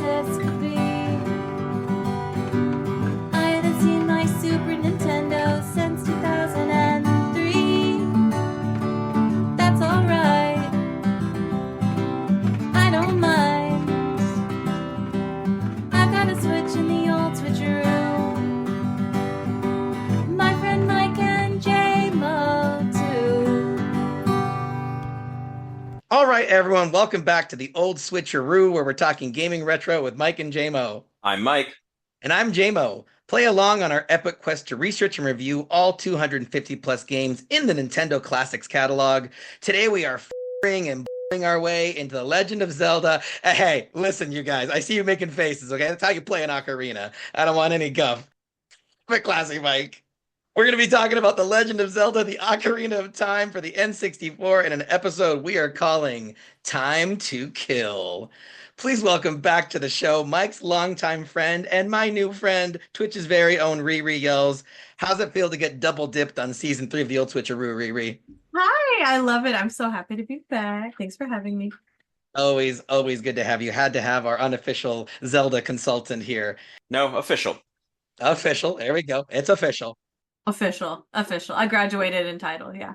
this could be. I haven't seen my Super Nintendo since 2003. That's alright, I don't mind. I've got a Switch in the old switcheroo. My friend Mike and Jaymo too. All right, everyone, welcome back to the old switcheroo where we're talking gaming retro with Mike and Jaymo. I'm Mike. And I'm Jaymo. Play along on our epic quest to research and review all 250 plus games in the Nintendo Classics catalog. Today we are and our way into the Legend of Zelda. Hey, listen, you guys, I see you making faces, okay? That's how you play an ocarina. I don't want any guff. But classy, Mike. We're going to be talking about The Legend of Zelda, the Ocarina of Time for the N64 in an episode we are calling Time to Kill. Please welcome back to the show Mike's longtime friend and my new friend, Twitch's very own RiriYells. How's it feel to get double dipped on season 3 of the Old Switcheroo, Riri? Hi, I love it. I'm so happy to be back. Thanks for having me. Always, always good to have you. Had to have our unofficial Zelda consultant here. No, official. Official. There we go. It's official. Official. I graduated in title, yeah.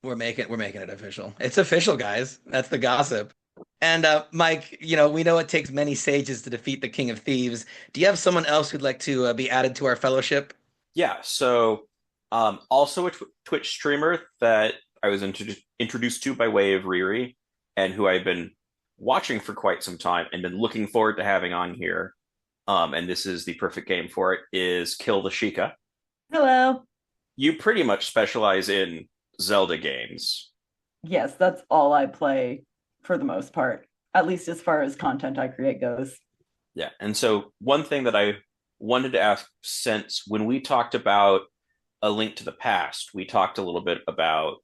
We're making it official. It's official, guys. That's the gossip. And Mike, we know it takes many sages to defeat the King of Thieves. Do you have someone else who'd like to be added to our fellowship? Yeah, so also a Twitch streamer that I was introduced to by way of Riri, and who I've been watching for quite some time and been looking forward to having on here. And this is the perfect game for it, is KyltheSheikah. Hello. You pretty much specialize in Zelda games. Yes, that's all I play for the most part, at least as far as content I create goes. Yeah, and so one thing that I wanted to ask, since when we talked about A Link to the Past, we talked a little bit about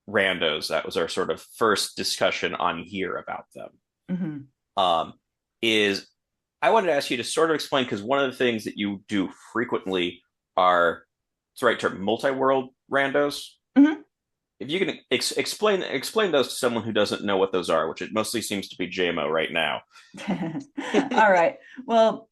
randos. That was our sort of first discussion on here about them. Mm-hmm. Is I wanted to ask you to sort of explain, because one of the things that you do frequently are, it's the right term, multi-world randos. Mm-hmm. If you can explain those to someone who doesn't know what those are, which it mostly seems to be Jaymo right now. All right. Well,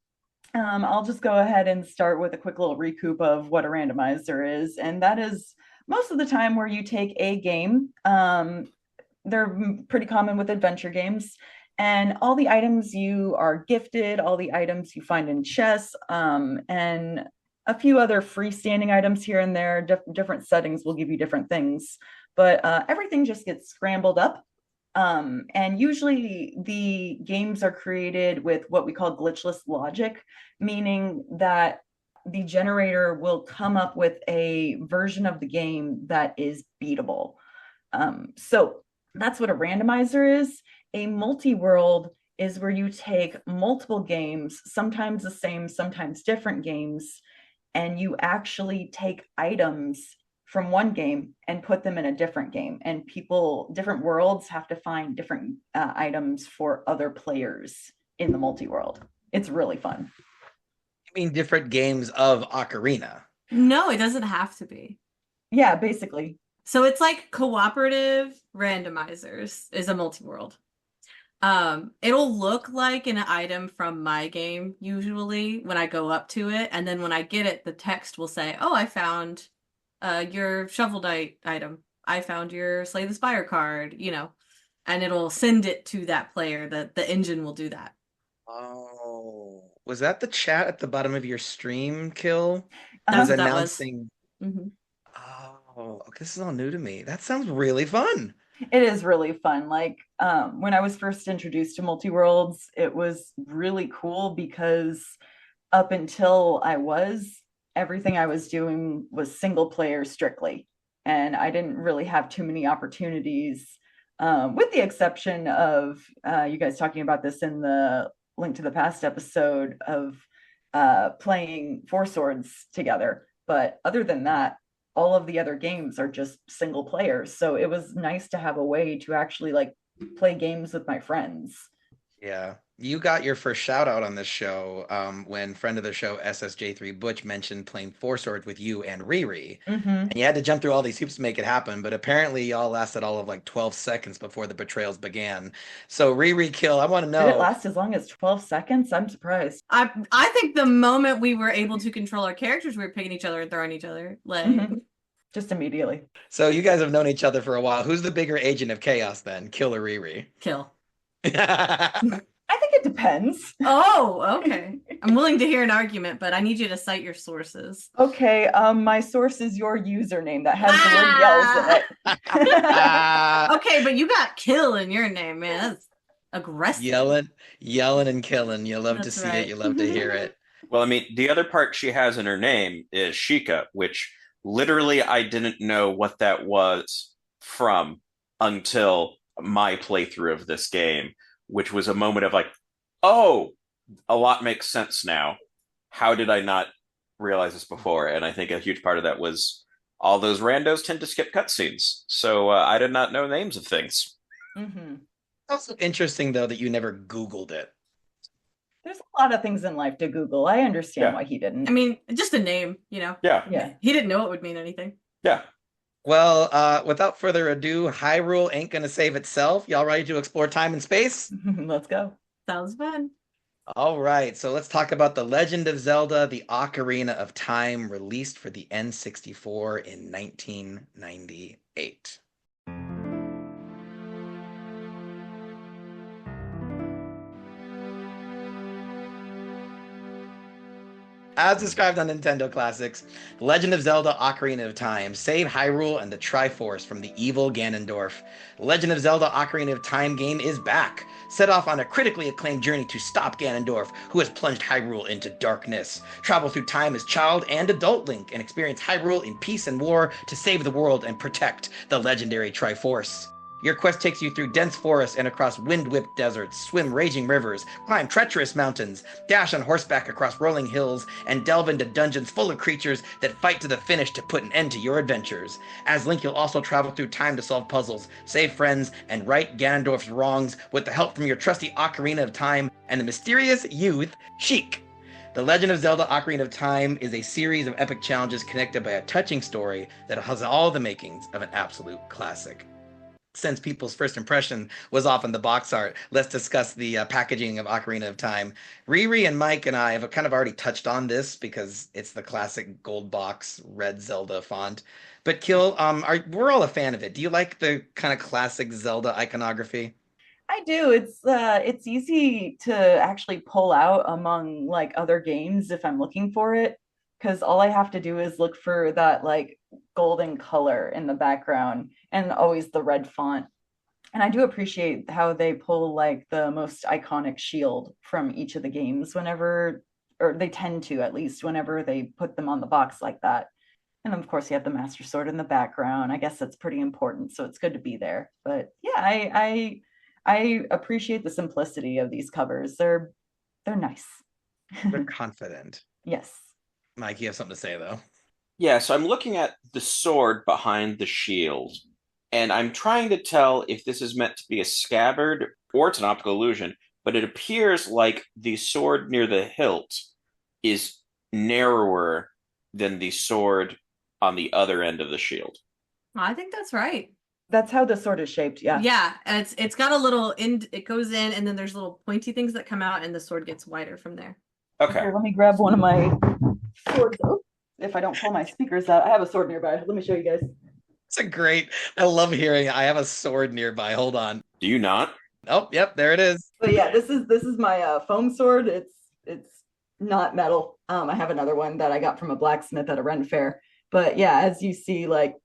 I'll just go ahead and start with a quick little recoup of what a randomizer is. And that is most of the time where you take a game. They're pretty common with adventure games. And all the items you are gifted, all the items you find in chests, and a few other freestanding items here and there, different settings will give you different things, but everything just gets scrambled up. And usually the games are created with what we call glitchless logic, meaning that the generator will come up with a version of the game that is beatable. So that's what a randomizer is. A multi-world is where you take multiple games, sometimes the same, sometimes different games, and you actually take items from one game and put them in a different game. And different worlds have to find different items for other players in the multi-world. It's really fun. You mean different games of Ocarina? No, it doesn't have to be. Yeah, basically. So it's like cooperative randomizers is a multi-world. It'll look like an item from my game usually when I go up to it, and then when I get it, the text will say, "Oh, I found your Shovel Knight item. I found your Slay the Spire card," and it'll send it to that player. The engine will do that. Oh, was that the chat at the bottom of your stream, Kill? That's what announcing. that was. Mm-hmm. Oh, okay, this is all new to me. That sounds really fun. It is really fun. Like when I was first introduced to multi-worlds, it was really cool because up until everything I was doing was single player strictly. And I didn't really have too many opportunities, with the exception of you guys talking about this in the Link to the Past episode of playing Four Swords together. But other than that, all of the other games are just single players. So it was nice to have a way to actually play games with my friends. Yeah. You got your first shout out on this show when friend of the show SSJ3 Butch mentioned playing Four Swords with you and Riri. Mm-hmm. And you had to jump through all these hoops to make it happen, but apparently y'all lasted all of like 12 seconds before the betrayals began. So Riri Kill, I want to Did it know. last as long as 12 seconds? I'm surprised. I think the moment we were able to control our characters, we were picking each other and throwing each other. Like, Mhm. Just immediately. So you guys have known each other for a while. Who's the bigger agent of chaos then? Kill or Riri? kill. I think it depends. Oh, okay. I'm willing to hear an argument, but I need you to cite your sources. Okay, my source is your username that has the word yells in it. Okay, but you got kill in your name, man. That's aggressive. Yelling and killing. You love to That's see right. it. You love to hear it. Well, I mean, the other part she has in her name is Sheikah, which literally I didn't know what that was from until my playthrough of this game, which was a moment of like, oh, a lot makes sense now. How did I not realize this before? And I think a huge part of that was all those randos tend to skip cutscenes. So I did not know names of things. Mm-hmm. Also interesting though that you never Googled it. There's a lot of things in life to Google. I understand why he didn't. I mean, just a name, you know? Yeah. He didn't know it would mean anything. Yeah. Well, without further ado, Hyrule ain't gonna save itself. Y'all ready to explore time and space? Let's go. Sounds fun. All right, so let's talk about The Legend of Zelda, the Ocarina of Time, released for the N64 in 1998. As described on Nintendo Classics, Legend of Zelda Ocarina of Time saved Hyrule and the Triforce from the evil Ganondorf. The Legend of Zelda Ocarina of Time game is back, set off on a critically acclaimed journey to stop Ganondorf, who has plunged Hyrule into darkness. Travel through time as child and adult Link and experience Hyrule in peace and war to save the world and protect the legendary Triforce. Your quest takes you through dense forests and across wind-whipped deserts, swim raging rivers, climb treacherous mountains, dash on horseback across rolling hills, and delve into dungeons full of creatures that fight to the finish to put an end to your adventures. As Link, you'll also travel through time to solve puzzles, save friends, and right Ganondorf's wrongs with the help from your trusty Ocarina of Time and the mysterious youth, Sheik. The Legend of Zelda Ocarina of Time is a series of epic challenges connected by a touching story that has all the makings of an absolute classic. Since people's first impression was often the box art, let's discuss the packaging of Ocarina of Time. Riri and Mike and I have kind of already touched on this because it's the classic gold box red Zelda font. But Kill, we're all a fan of it. Do you like the kind of classic Zelda iconography? I do. It's easy to actually pull out among like other games if I'm looking for it, because all I have to do is look for that like golden color in the background and always the red font. And I do appreciate how they pull like the most iconic shield from each of the games whenever, or they tend to at least whenever they put them on the box like that. And of course, you have the Master Sword in the background. I guess that's pretty important, so it's good to be there. But yeah, I appreciate the simplicity of these covers. They're nice. They're confident. Yes. Mike, you have something to say though. Yeah, so I'm looking at the sword behind the shield, and I'm trying to tell if this is meant to be a scabbard or it's an optical illusion, but it appears like the sword near the hilt is narrower than the sword on the other end of the shield. I think that's right. That's how the sword is shaped. Yeah. Yeah, and it's got a little it goes in, and then there's little pointy things that come out, and the sword gets wider from there. Okay. Here, let me grab one of my swords. Oh, if I don't pull my speakers out, I have a sword nearby. Let me show you guys. It's a great, I love hearing I have a sword nearby. Hold on. Do you not? Oh, yep, there it is. But yeah, this is my foam sword. It's not metal. I have another one that I got from a blacksmith at a Ren fair. But yeah, as you see, like,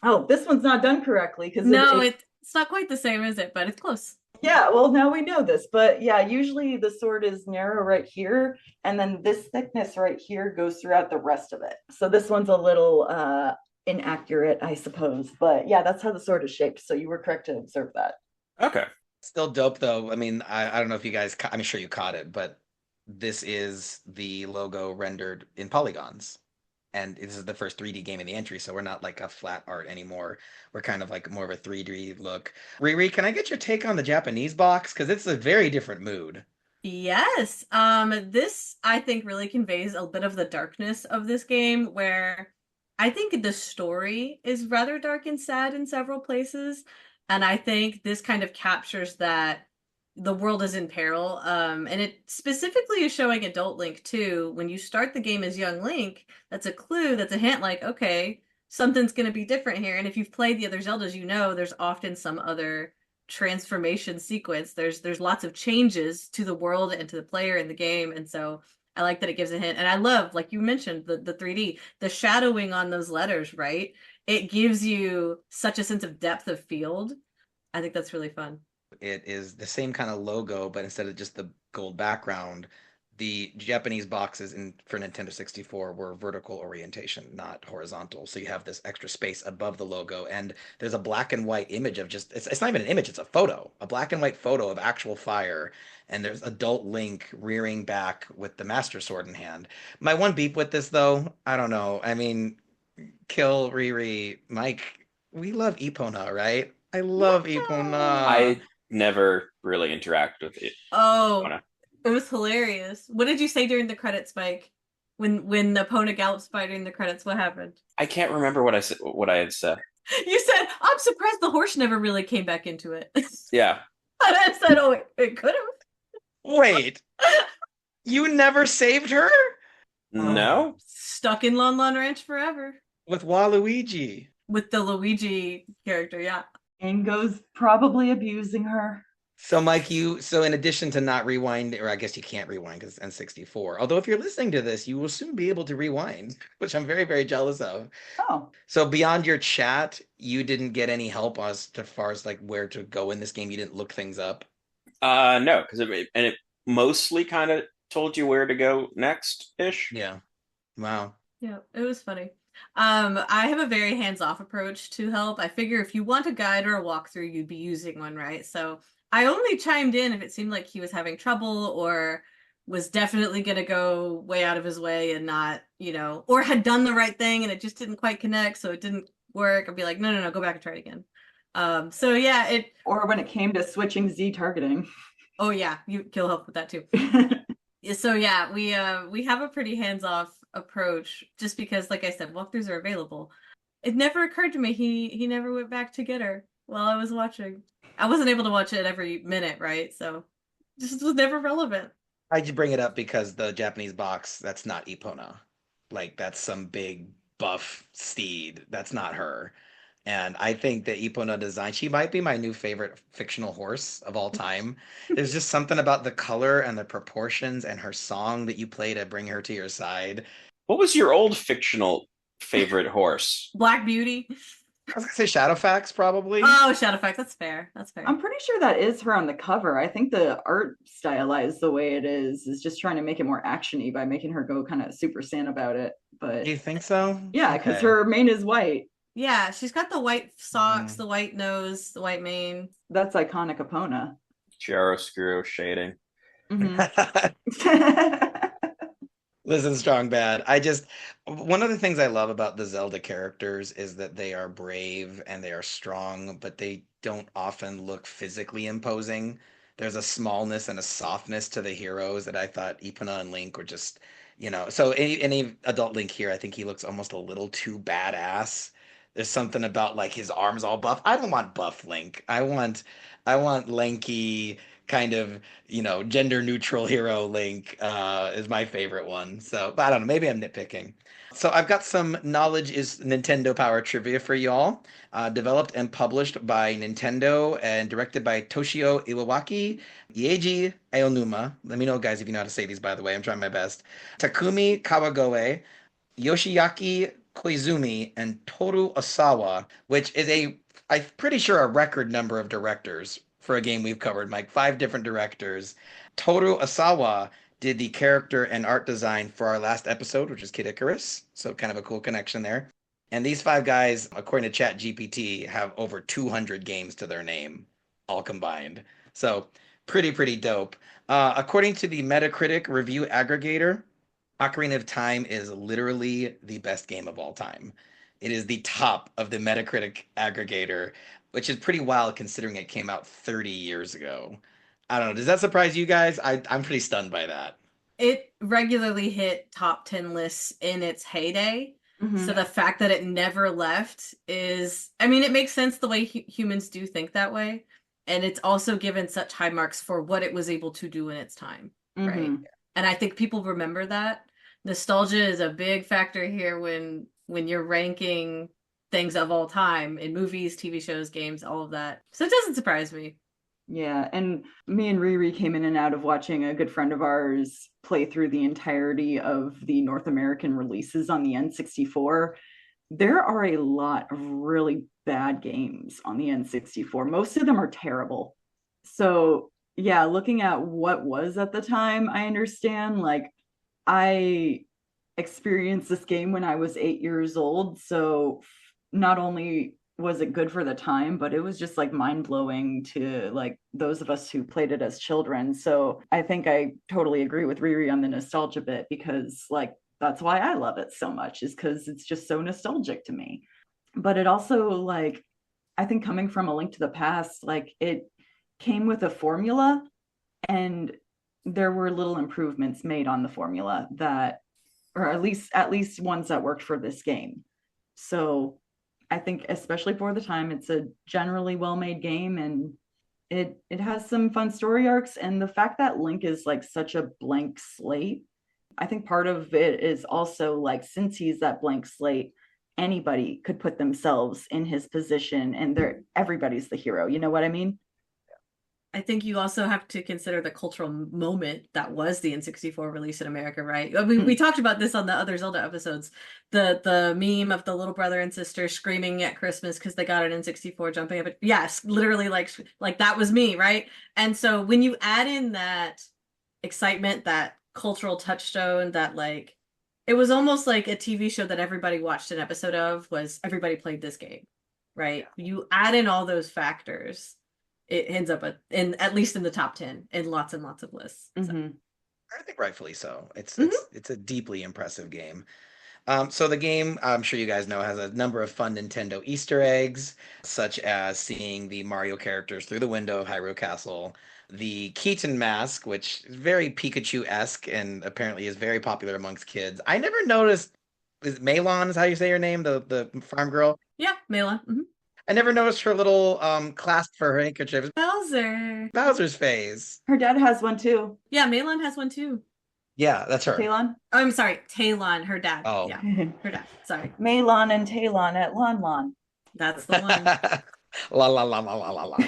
oh, this one's not done correctly because it's not quite the same, is it? But it's close. Yeah, well, now we know this, but yeah, usually the sword is narrow right here, and then this thickness right here goes throughout the rest of it. So this one's a little inaccurate, I suppose, but yeah, that's how the sword is shaped. So you were correct to observe that. Okay. Still dope though. I mean, I don't know if you guys, I'm sure you caught it, but this is the logo rendered in polygons. and this is the first 3D game in the entry, so we're not like a flat art anymore. We're kind of like more of a 3D look. Riri, can I get your take on the Japanese box? Because it's a very different mood. Yes. This I think really conveys a bit of the darkness of this game, where I think the story is rather dark and sad in several places, and I think this kind of captures that the world is in peril. And it specifically is showing adult Link too. When you start the game as young Link, that's a clue, that's a hint like, okay, something's going to be different here. And if you've played the other Zeldas, you know there's often some other transformation sequence. There's lots of changes to the world and to the player in the game, and so I like that it gives a hint. And I love, like you mentioned, the 3D, the shadowing on those letters, right? It gives you such a sense of depth of field. I think that's really fun. It is the same kind of logo, but instead of just the gold background, the Japanese boxes for Nintendo 64 were vertical orientation, not horizontal. So you have this extra space above the logo, and there's a black and white image of it's not even an image, it's a photo, a black and white photo of actual fire, and there's adult Link rearing back with the Master Sword in hand. My one beep with this, though, I don't know. I mean, Kill, Riri, Mike, we love Epona, right? I love Epona. I never really interact with it. Oh, Epona. it was hilarious. What did you say during the credits, Mike? When the Epona gallops by during the credits, what happened? I can't remember what I said. What I had said. You said, "I'm surprised the horse never really came back into it." And Yeah. I said, "Oh, it could have." Wait, you never saved her? No. Stuck in Lon Lon Ranch forever With Waluigi. with the Luigi character. Yeah. Ingo's probably abusing her. So, Mike, so in addition to not rewind, or I guess you can't rewind because it's N64, although if you're listening to this, you will soon be able to rewind, which I'm very, very jealous of. Oh, So beyond your chat, you didn't get any help as far as like where to go in this game. You didn't look things up. No, because it mostly kind of told you where to go next ish. Yeah. Wow. Yeah, it was funny. I have a very hands-off approach to help. I figure if you want a guide or a walkthrough, you'd be using one, right? So I only chimed in if it seemed like he was having trouble or was definitely going to go way out of his way and not, or had done the right thing and it just didn't quite connect, so it didn't work. I'd be like, no, go back and try it again. So yeah, or when it came to switching Z targeting. Oh yeah, Kill help with that too. So yeah, we have a pretty hands-off approach just because, like I said, walkthroughs are available. It never occurred to me he never went back to get her while I was watching. I wasn't able to watch it every minute, right? So just was never relevant. I just bring it up because the Japanese box, that's not Epona. Like, that's some big buff steed. That's not her. And I think the Epona design, she might be my new favorite fictional horse of all time. There's just something about the color and the proportions and her song that you play to bring her to your side. What was your old fictional favorite horse? Black Beauty. I was gonna say Shadowfax, probably. Oh, Shadowfax. That's fair. I'm pretty sure that is her on the cover. I think the art stylized the way it is just trying to make it more actiony by making her go kind of Super Saiyan about it. But Do you think so? Yeah, because Okay. her mane is white. Yeah, she's got the white socks, the white nose, the white mane. That's iconic Epona. Chiaroscuro shading. Listen, Strong Bad. One of the things I love about the Zelda characters is that they are brave and they are strong, but they don't often look physically imposing. There's a smallness and a softness to the heroes that I thought Epona and Link were just, so any adult Link here, I think he looks almost a little too badass. There's something about like his arms all buff. I don't want buff Link. I want lanky, kind of, gender neutral hero Link is my favorite one. So, but I don't know, maybe I'm nitpicking. So I've got some knowledge is Nintendo Power trivia for y'all. Developed and published by Nintendo and directed by Toshio Iwawaki, Yeiji Aonuma. Let me know, guys, if you know how to say these, by the way. I'm trying my best. Takumi Kawagoe, Yoshiaki Koizumi, and Toru Osawa, which is I'm pretty sure a record number of directors for a game we've covered, Mike. 5 different directors. Toru Osawa did the character and art design for our last episode, which is Kid Icarus. So kind of a cool connection there. And these 5 guys, according to ChatGPT, have over 200 games to their name, all combined. So pretty dope. According to the Metacritic review aggregator, Ocarina of Time is literally the best game of all time. It is the top of the Metacritic aggregator, which is pretty wild considering it came out 30 years ago. I don't know. Does that surprise you guys? I'm pretty stunned by that. It regularly hit top 10 lists in its heyday. Mhm. So the fact that it never left is, I mean, it makes sense the way humans do think that way. And it's also given such high marks for what it was able to do in its time, right? Mhm. And I think people remember that. Nostalgia is a big factor here when you're ranking things of all time in movies, TV shows, games, all of that. So it doesn't surprise me. Yeah, and me and Riri came in and out of watching a good friend of ours play through the entirety of the North American releases on the N64. There are a lot of really bad games on the N64. Most of them are terrible. So, yeah, looking at what was at the time, I understand. Like, I experienced this game when I was 8 years old. So, not only was it good for the time, but it was just like mind blowing to like those of us who played it as children. So I think I totally agree with Riri on the nostalgia bit, because like that's why I love it so much, is because it's just so nostalgic to me. But it also, like, I think coming from A Link to the Past, like it came with a formula, and there were little improvements made on the formula that, or at least ones that worked for this game. So I think especially for the time, it's a generally well-made game, and it has some fun story arcs. And the fact that Link is like such a blank slate, I think part of it is also like, since he's that blank slate, anybody could put themselves in his position, and everybody's the hero. You know what I mean? I think you also have to consider the cultural moment that was the N64 release in America, right? I mean, we talked about this on the other Zelda episodes. The meme of the little brother and sister screaming at Christmas because they got an N64, jumping up. Yes, literally, like that was me, right? And so when you add in that excitement, that cultural touchstone, that like it was almost like a TV show that everybody watched an episode of, was everybody played this game, right? You add in all those factors, it ends up at least in the top 10 in lots and lots of lists. So. Mm-hmm. I think rightfully so. It's Mhm. it's a deeply impressive game. So the game, I'm sure you guys know, has a number of fun Nintendo Easter eggs, such as seeing the Mario characters through the window of Hyrule Castle, the Keaton mask, which is very Pikachu-esque and apparently is very popular amongst kids. I never noticed, is Malon is how you say her name, the farm girl? Yeah, Mela. Mhm. I never noticed her little clasp for her handkerchief. Bowser. Bowser's face. Her dad has one too. Yeah, Malon has one too. Yeah, that's her. Talon? Oh, I'm sorry, Talon, her dad. Oh. Yeah, her dad. Sorry. Malon and Talon at Lon Lon. That's the one. La la la la la la la.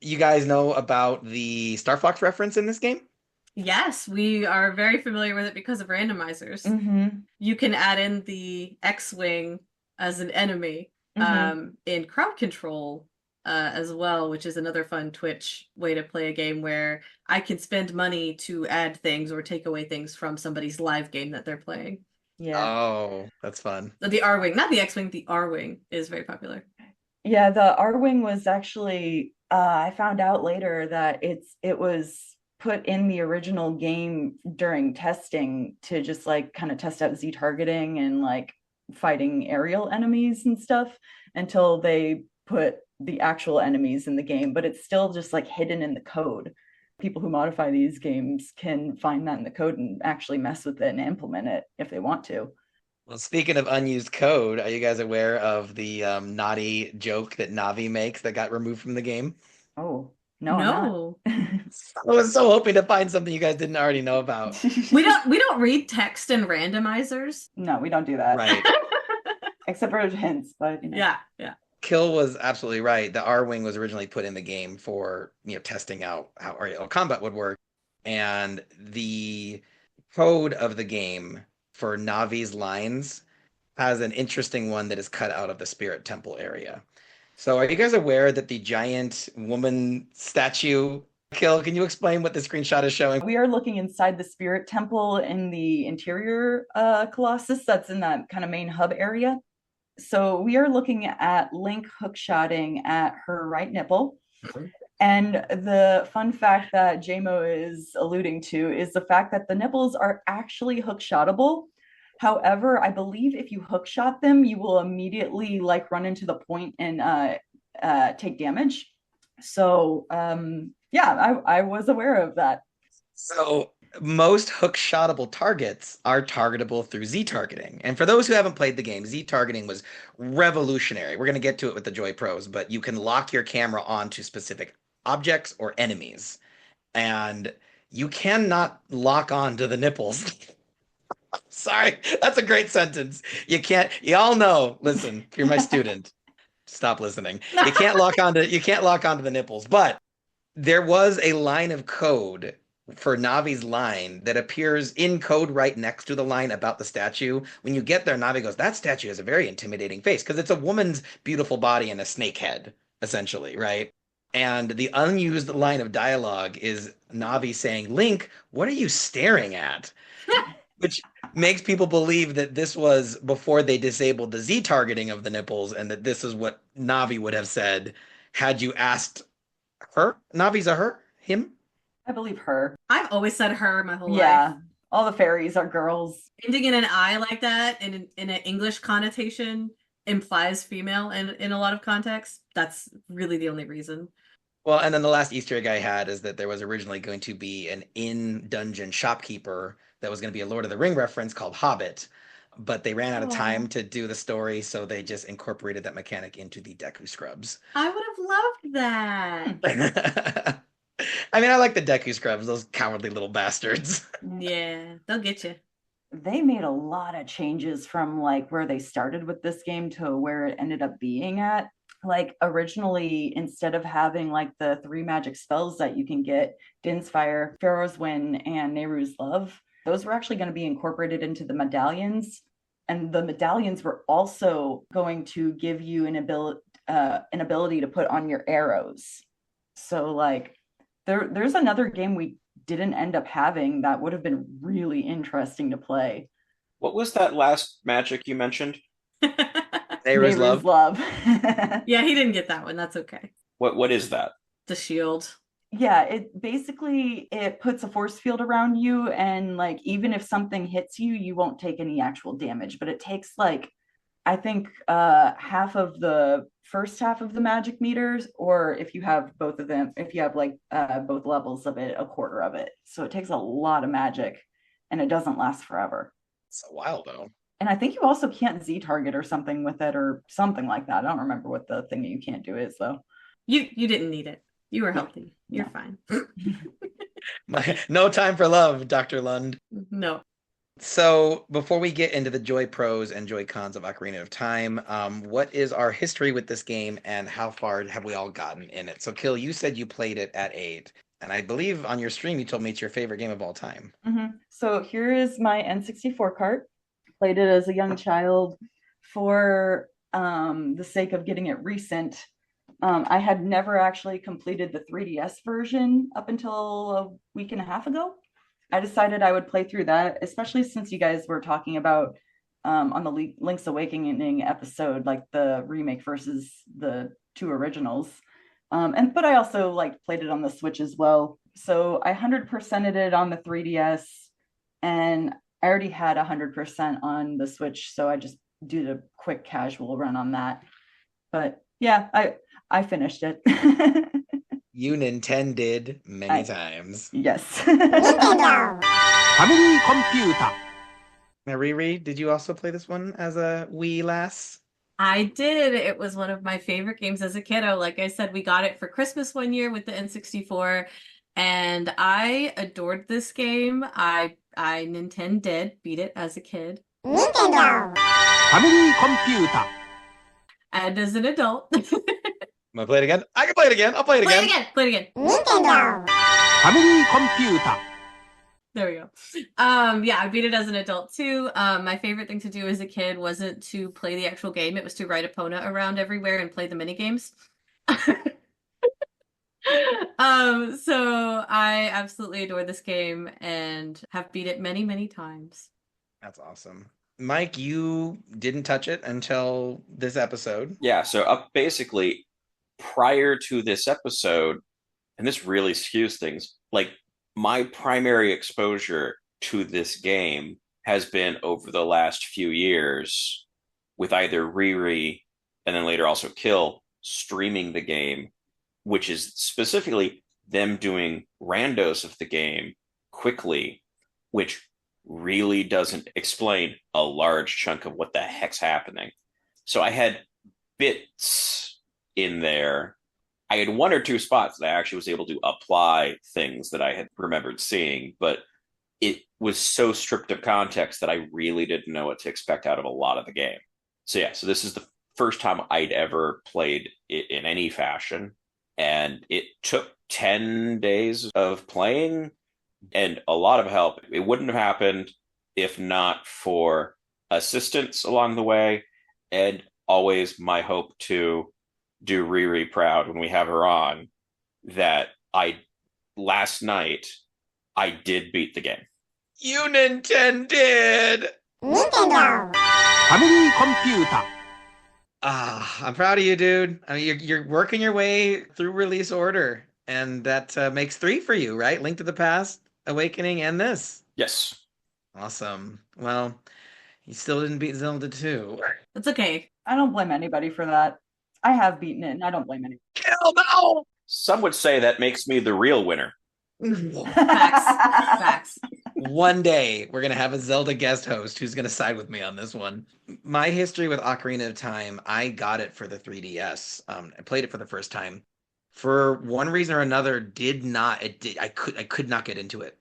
You guys know about the Star Fox reference in this game? Yes, we are very familiar with it because of randomizers. Mm-hmm. You can add in the X-Wing as an enemy in crowd control as well, which is another fun Twitch way to play a game where I can spend money to add things or take away things from somebody's live game that they're playing. Yeah. Oh, that's fun. The Arwing, not the X-Wing, the Arwing is very popular. Yeah, the Arwing was actually, I found out later that it was put in the original game during testing to just like kind of test out Z targeting and like fighting aerial enemies and stuff, until they put the actual enemies in the game. But it's still just like hidden in the code. People who modify these games can find that in the code and actually mess with it and implement it if they want to. Well, speaking of unused code, are you guys aware of the naughty joke that Navi makes that got removed from the game? Oh, no, I'm No. I was so hoping to find something you guys didn't already know about. We don't read text in randomizers. No, we don't do that. Right. Except for hints, but you know. Yeah. Kill was absolutely right. The R-Wing was originally put in the game for, testing out how aerial combat would work. And the code of the game for Navi's lines has an interesting one that is cut out of the Spirit Temple area. So are you guys aware that the giant woman statue, Kill, can you explain what the screenshot is showing? We are looking inside the Spirit Temple in the interior Colossus that's in that kind of main hub area. So we are looking at Link hookshotting at her right nipple. And the fun fact that Jaymo is alluding to is the fact that the nipples are actually hook-shotable. However, I believe if you hook shot them, you will immediately like run into the point and take damage. So yeah, I was aware of that. So most hook-shotable targets are targetable through Z-targeting. And for those who haven't played the game, Z-targeting was revolutionary. We're going to get to it with the Joy Pros, but you can lock your camera onto specific objects or enemies. And you cannot lock on to the nipples. Sorry, that's a great sentence. You can't, you all know, listen, if you're my student, stop listening. You can't lock onto the nipples, but there was a line of code for Navi's line that appears in code right next to the line about the statue. When you get there, Navi goes, that statue has a very intimidating face because it's a woman's beautiful body and a snake head, essentially, right? And the unused line of dialogue is Navi saying, Link, what are you staring at? Which makes people believe that this was before they disabled the Z targeting of the nipples and that this is what Navi would have said had you asked her. Navi's a her? Him? I believe her. I've always said her my whole Yeah, life. all the fairies are girls. Ending in an I like that in an English connotation implies female in a lot of contexts. That's really the only reason. Well, and then the last Easter egg I had is that there was originally going to be an in-dungeon shopkeeper that was going to be a Lord of the Ring reference called Hobbit, but they ran out of time to do the story, so they just incorporated that mechanic into the Deku Scrubs. I would have loved that. I mean, I like the Deku Scrubs, those cowardly little bastards. Yeah, they'll get you. They made a lot of changes from like where they started with this game to where it ended up being at. Like originally, instead of having like the 3 magic spells that you can get, Din's Fire, Pharaoh's Wind, and Nehru's Love, those were actually going to be incorporated into the medallions. And the medallions were also going to give you an ability to put on your arrows. So like there's another game we didn't end up having that would have been really interesting to play. What was that last magic you mentioned? Nehru's Love. Yeah, he didn't get that one. That's okay. What is that? The shield. Yeah, it basically it puts a force field around you, and like even if something hits you, you won't take any actual damage. But it takes like I think half of the first half of the magic meters, or if you have both of them, if you have like both levels of it, a quarter of it. So it takes a lot of magic, and it doesn't last forever. It's a while though. And I think you also can't Z target or something with it, or something like that. I don't remember what the thing that you can't do is though. You didn't need it. You were healthy. You're fine. No time for love, Dr. Lund. No. So before we get into the Joy Pros and Joy Cons of Ocarina of Time, what is our history with this game and how far have we all gotten in it? So Kill, you said you played it at 8. And I believe on your stream you told me it's your favorite game of all time. Mm-hmm. So here is my N64 cart. Played it as a young child for the sake of getting it recent. I had never actually completed the 3DS version up until a week and a half ago. I decided I would play through that, especially since you guys were talking about on the Link's Awakening episode, like the remake versus the 2 originals. But I also like played it on the Switch as well. So I 100%ed it on the 3DS, and I already had 100% on the Switch, so I just did a quick casual run on that. But yeah, I finished it. You Nintended many times. Yes. Family computer. Now, Riri, did you also play this one as a wee lass? I did. It was one of my favorite games as a kiddo. Like I said, we got it for Christmas one year with the N64, and I adored this game. I Nintendo beat it as a kid. Nintendo. Family computer. And as an adult. I'm gonna play it again. I can play it again. I'll play it again. Play it again. Nintendo. Family computer. There we go. Yeah, I beat it as an adult too. My favorite thing to do as a kid wasn't to play the actual game. It was to ride Epona around everywhere and play the mini games. So I absolutely adore this game and have beat it many, many times. That's awesome. Mike, you didn't touch it until this episode. Yeah, so basically, prior to this episode, and this really skews things. Like, my primary exposure to this game has been over the last few years with either Riri and then later also Kill streaming the game, which is specifically them doing randos of the game quickly, which really doesn't explain a large chunk of what the heck's happening. So I had bits in there. I had one or two spots that I actually was able to apply things that I had remembered seeing, but it was so stripped of context that I really didn't know what to expect out of a lot of the game. So yeah, so this is the first time I'd ever played it in any fashion, and it took 10 days of playing and a lot of help. It wouldn't have happened if not for assistance along the way, and always my hope to do Riri proud when we have her on, that last night I did beat the game. You Nintended! Nintendo! Family Computer! I'm proud of you, dude. I mean, you're working your way through release order, and that makes 3 for you, right? Link to the Past, Awakening, and this. Yes. Awesome. Well, you still didn't beat Zelda 2. That's okay. I don't blame anybody for that. I have beaten it, and I don't blame anybody. Kill no! Some would say that makes me the real winner. Facts. One day we're gonna have a Zelda guest host who's gonna side with me on this one. My history with Ocarina of Time, I got it for the 3DS. I played it for the first time. For one reason or another, I could not get into it.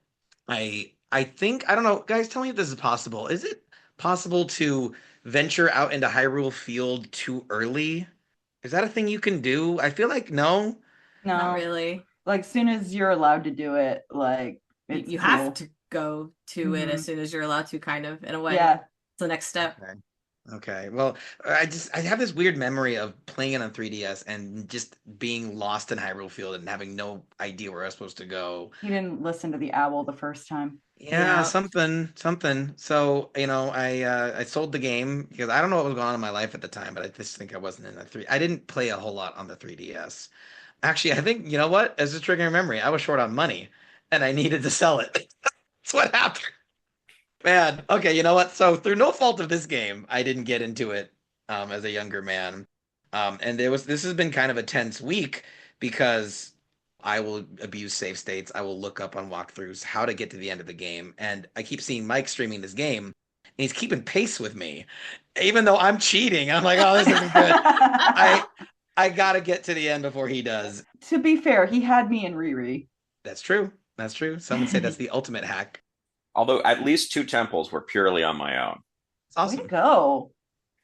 I think, I don't know, guys, tell me if this is possible. Is it possible to venture out into Hyrule Field too early? Is that a thing you can do? I feel like no. Not really. Like, soon as you're allowed to do it, like, You cool. have to go to it Mhm. as soon as you're allowed to, kind of, in a way. Yeah. It's the next step. Okay. Well, I have this weird memory of playing it on 3DS and just being lost in Hyrule Field and having no idea where I was supposed to go. You didn't listen to the owl the first time. Yeah, Yeah. something. So, I sold the game because I don't know what was going on in my life at the time, but I just think I wasn't in the I didn't play a whole lot on the 3DS. Actually, I think, you know what? As a triggering memory, I was short on money and I needed to sell it. That's what happened. Man, okay, you know what? So through no fault of this game, I didn't get into it as a younger man. And this has been kind of a tense week because I will abuse save states. I will look up on walkthroughs how to get to the end of the game. And I keep seeing Mike streaming this game, and he's keeping pace with me. Even though I'm cheating, I'm like, oh, this isn't good. I gotta get to the end before he does. To be fair, he had me in Riri. That's true. That's true. Some would say that's the ultimate hack. Although at least 2 temples were purely on my own. It's awesome. Way to go.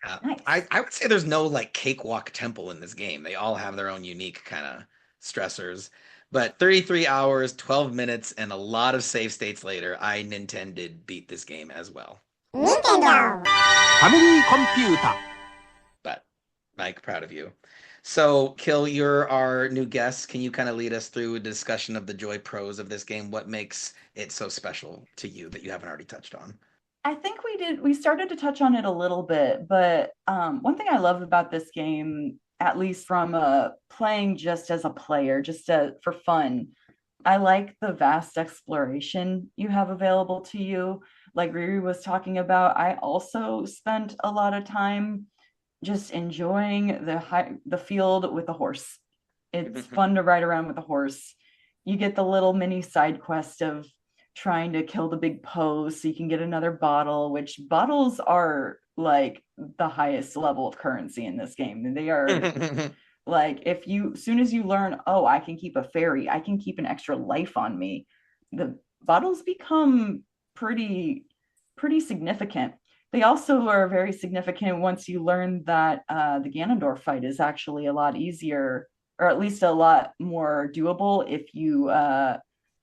Yeah. Nice. I would say there's no like cakewalk temple in this game. They all have their own unique kind of stressors. But 33 hours, 12 minutes, and a lot of save states later, I Nintended beat this game as well. Nintendo! Family Computer! But Mike, proud of you. So, Kill, you're our new guest. Can you kind of lead us through a discussion of the joy pros of this game? What makes it so special to you that you haven't already touched on? I think we started to touch on it a little bit, but one thing I love about this game, at least from playing just as a player, for fun, I like the vast exploration you have available to you. Like Riri was talking about, I also spent a lot of time just enjoying the field with a horse. It's fun to ride around with a horse. You get the little mini side quest of trying to kill the big pose so you can get another bottle, which bottles are like the highest level of currency in this game. They are like, as soon as you learn, oh, I can keep a fairy, I can keep an extra life on me, the bottles become pretty significant. They also are very significant once you learn that the Ganondorf fight is actually a lot easier, or at least a lot more doable if you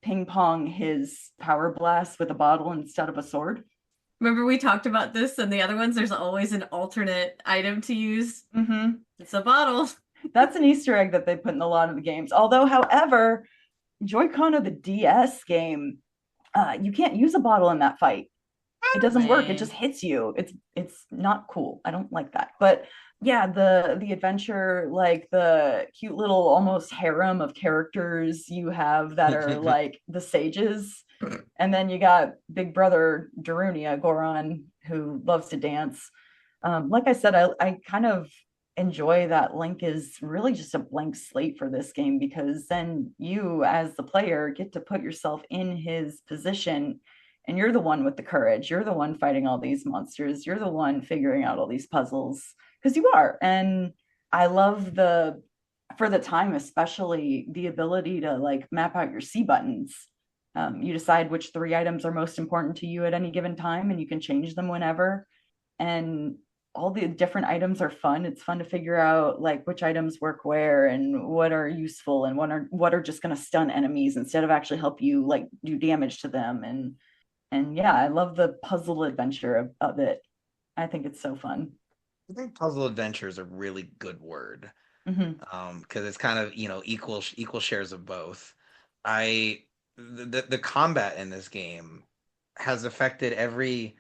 ping pong his power blast with a bottle instead of a sword. Remember we talked about this and the other ones, there's always an alternate item to use. Mm-hmm. It's a bottle. That's an Easter egg that they put in a lot of the games. Although, however, Joy-Con of the DS game, you can't use a bottle in that fight. It doesn't work. It just hits you. It's not cool. I don't like that. But Yeah, the adventure, like the cute little almost harem of characters you have that are like the sages. And then you got Big Brother Darunia, Goron, who loves to dance. Like I said, I kind of enjoy that Link is really just a blank slate for this game because then you, as the player, get to put yourself in his position and you're the one with the courage. You're the one fighting all these monsters. You're the one figuring out all these puzzles because you are. And I love for the time, especially the ability to like map out your C buttons. You decide which three items are most important to you at any given time, and you can change them whenever. And all the different items are fun. It's fun to figure out like which items work where and what are useful and what are just going to stun enemies instead of actually help you like do damage to them. And yeah, I love the puzzle adventure of it. I think it's so fun. I think puzzle adventure is a really good word. Mm-hmm. Because it's kind of, equal shares of both. I the combat in this game has affected every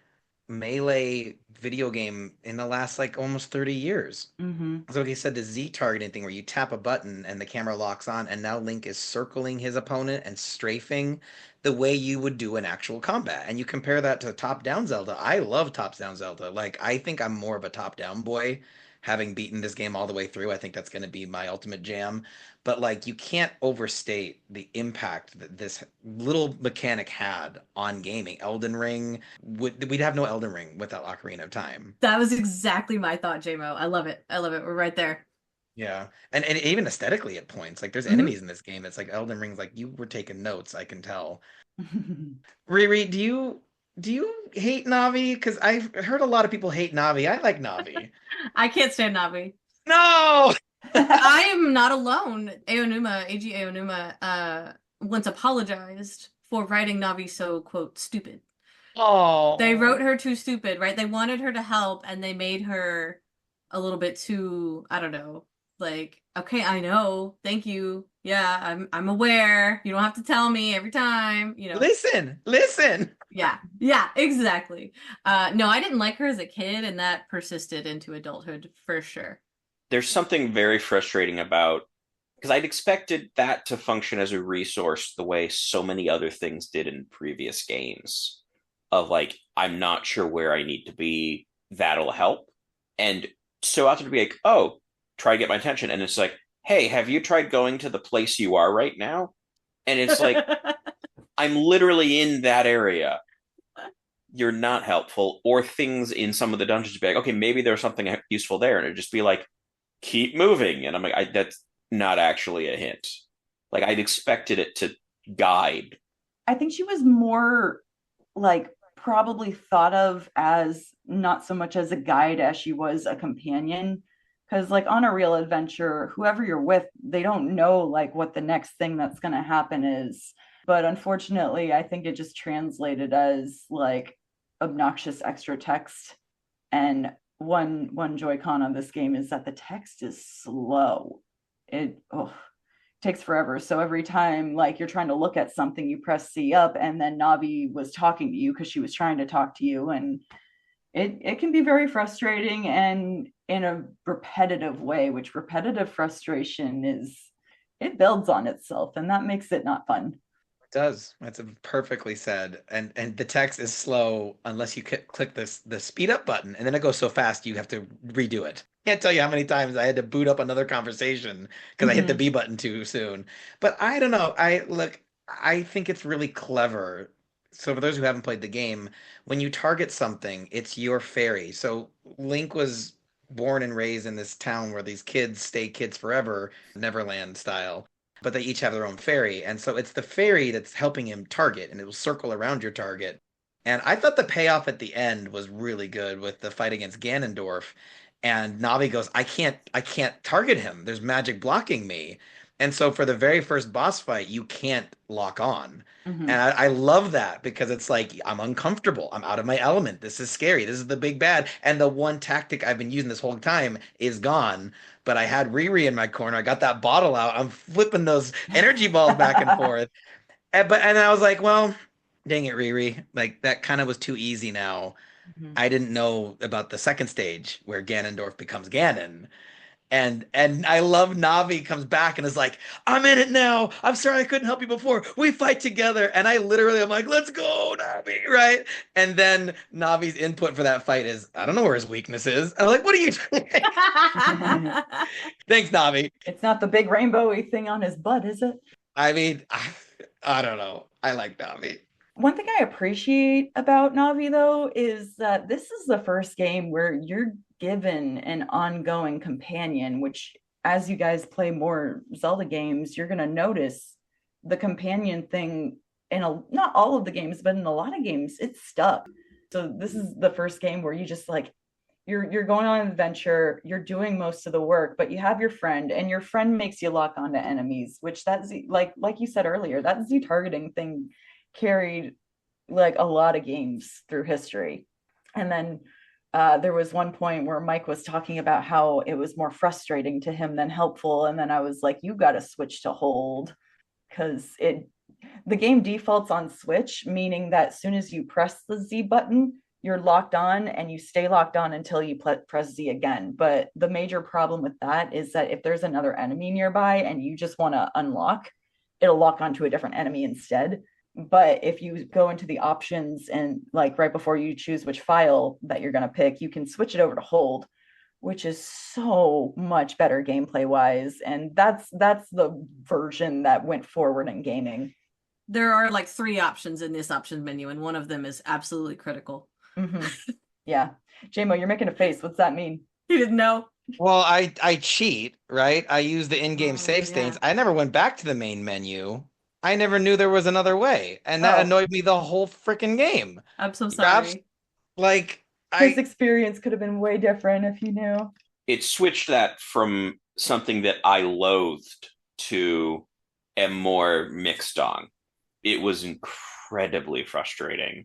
melee video game in the last like almost 30 years. Mm-hmm. So like you said, the Z targeting thing where you tap a button and the camera locks on, and now Link is circling his opponent and strafing the way you would do an actual combat. And you compare that to top-down Zelda. I love top-down Zelda. Like, I think I'm more of a top-down boy, having beaten this game all the way through. I think that's going to be my ultimate jam. But like, you can't overstate the impact that this little mechanic had on gaming. Elden Ring, we'd have no Elden Ring without Ocarina of Time. That was exactly my thought, JMO. I love it. I love it. We're right there. Yeah. And even aesthetically at points, like there's Mhm. enemies in this game. It's like Elden Ring's like you were taking notes, I can tell. Riri, do you hate Navi? Because I've heard a lot of people hate Navi. I like Navi. I can't stand Navi. No! I am not alone. AG Aonuma, once apologized for writing Navi so, quote, stupid. Oh. They wrote her too stupid, right? They wanted her to help and they made her a little bit too, I don't know, like, okay, I know, thank you. Yeah, I'm aware. You don't have to tell me every time, Listen. Yeah, exactly. No, I didn't like her as a kid, and that persisted into adulthood for sure. There's something very frustrating about because I'd expected that to function as a resource the way so many other things did in previous games. Of like, I'm not sure where I need to be, that'll help. And so often to be like, oh, try to get my attention. And it's like, hey, have you tried going to the place you are right now? And it's like, I'm literally in that area. You're not helpful. Or things in some of the dungeons be like, okay, maybe there's something useful there. And it'd just be like, keep moving. And I'm like, that's not actually a hint. Like, I'd expected it to guide. I think she was more like probably thought of as not so much as a guide as she was a companion. Because like on a real adventure, whoever you're with, they don't know like what the next thing that's going to happen is. But unfortunately, I think it just translated as like obnoxious extra text. And one Joy-Con on this game is that the text is slow. It takes forever. So every time like you're trying to look at something, you press C up, and then Navi was talking to you because she was trying to talk to you, and it can be very frustrating and in a repetitive way, which repetitive frustration it builds on itself, and that makes it not fun. Does. That's perfectly said. And the text is slow unless you click the speed up button, and then it goes so fast you have to redo it. Can't tell you how many times I had to boot up another conversation because I hit the B button too soon. But I don't know. I think it's really clever. So for those who haven't played the game, when you target something, it's your fairy. So Link was born and raised in this town where these kids stay kids forever, Neverland style, but they each have their own fairy. And so it's the fairy that's helping him target, and it will circle around your target. And I thought the payoff at the end was really good with the fight against Ganondorf. And Navi goes, I can't target him. There's magic blocking me. And so for the very first boss fight, you can't lock on. Mm-hmm. And I love that because it's like, I'm uncomfortable. I'm out of my element. This is scary. This is the big bad. And the one tactic I've been using this whole time is gone. But I had Riri in my corner. I got that bottle out. I'm flipping those energy balls back and forth. And I was like, well, dang it, Riri. Like that kind of was too easy now. Mhm. I didn't know about the second stage where Ganondorf becomes Ganon. And I love Navi comes back and is like, I'm in it now. I'm sorry I couldn't help you before. We fight together. And I literally am like, let's go, Navi, right? And then Navi's input for that fight is, I don't know where his weakness is. And I'm like, what are you doing? Thanks, Navi. It's not the big rainbowy thing on his butt, is it? I mean, I don't know. I like Navi. One thing I appreciate about Navi, though, is that this is the first game where you're given an ongoing companion, which, as you guys play more Zelda games, you're going to notice the companion thing in not all of the games, but in a lot of games, it's stuck. So this is the first game where you just like, you're going on an adventure, you're doing most of the work, but you have your friend, and your friend makes you lock onto enemies, which that's like you said earlier, that Z targeting thing carried like a lot of games through history. And then there was one point where Mike was talking about how it was more frustrating to him than helpful, and then I was like, you got to switch to hold, because the game defaults on switch, meaning that as soon as you press the Z button, you're locked on and you stay locked on until you press Z again. But the major problem with that is that if there's another enemy nearby and you just want to unlock, it'll lock onto a different enemy instead. But if you go into the options and like right before you choose which file that you're going to pick, you can switch it over to hold, which is so much better gameplay wise. And that's the version that went forward in gaming. There are like 3 options in this options menu, and one of them is absolutely critical. Mm-hmm. Yeah. Jaymo, you're making a face. What's that mean? You didn't know? Well, I cheat, right? I use the in-game save states. Yeah. I never went back to the main menu. I never knew there was another way, and that annoyed me the whole freaking game. I'm so sorry. His experience could have been way different if you knew. It switched that from something that I loathed to am more mixed on. It was incredibly frustrating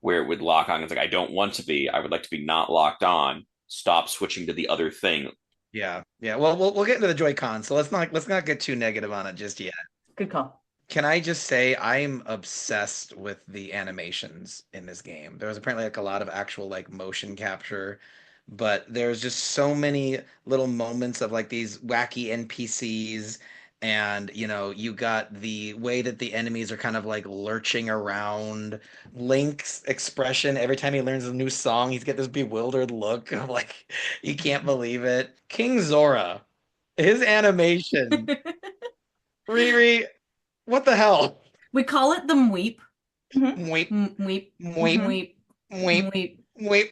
where it would lock on. It's like, I don't want to be. I would like to be not locked on. Stop switching to the other thing. Yeah. Well, we'll get into the Joy-Con, so let's not get too negative on it just yet. Good call. Can I just say I'm obsessed with the animations in this game. There was apparently like a lot of actual like motion capture, but there's just so many little moments of like these wacky NPCs, and you got the way that the enemies are kind of like lurching around. Link's expression every time he learns a new song, he's got this bewildered look of like you can't believe it. King Zora, his animation. Riri, what the hell? We call it the mweep. Mweep, Mweep. mweep, Mweep. mweep.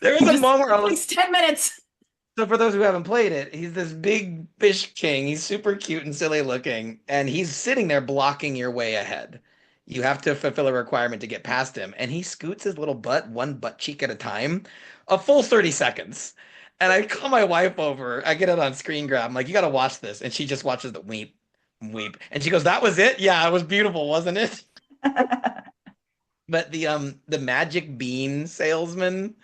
There was a moment where I was, Takes 10 minutes. so for those who haven't played it, he's this big fish king. He's super cute and silly looking, and he's sitting there blocking your way ahead. You have to fulfill a requirement to get past him, and he scoots his little butt, one butt cheek at a time, a full 30 seconds. And I call my wife over. I get it on screen grab. I'm like, you got to watch this. And she just watches the weep. And she goes, that was it? Yeah, it was beautiful, wasn't it? But the magic bean salesman,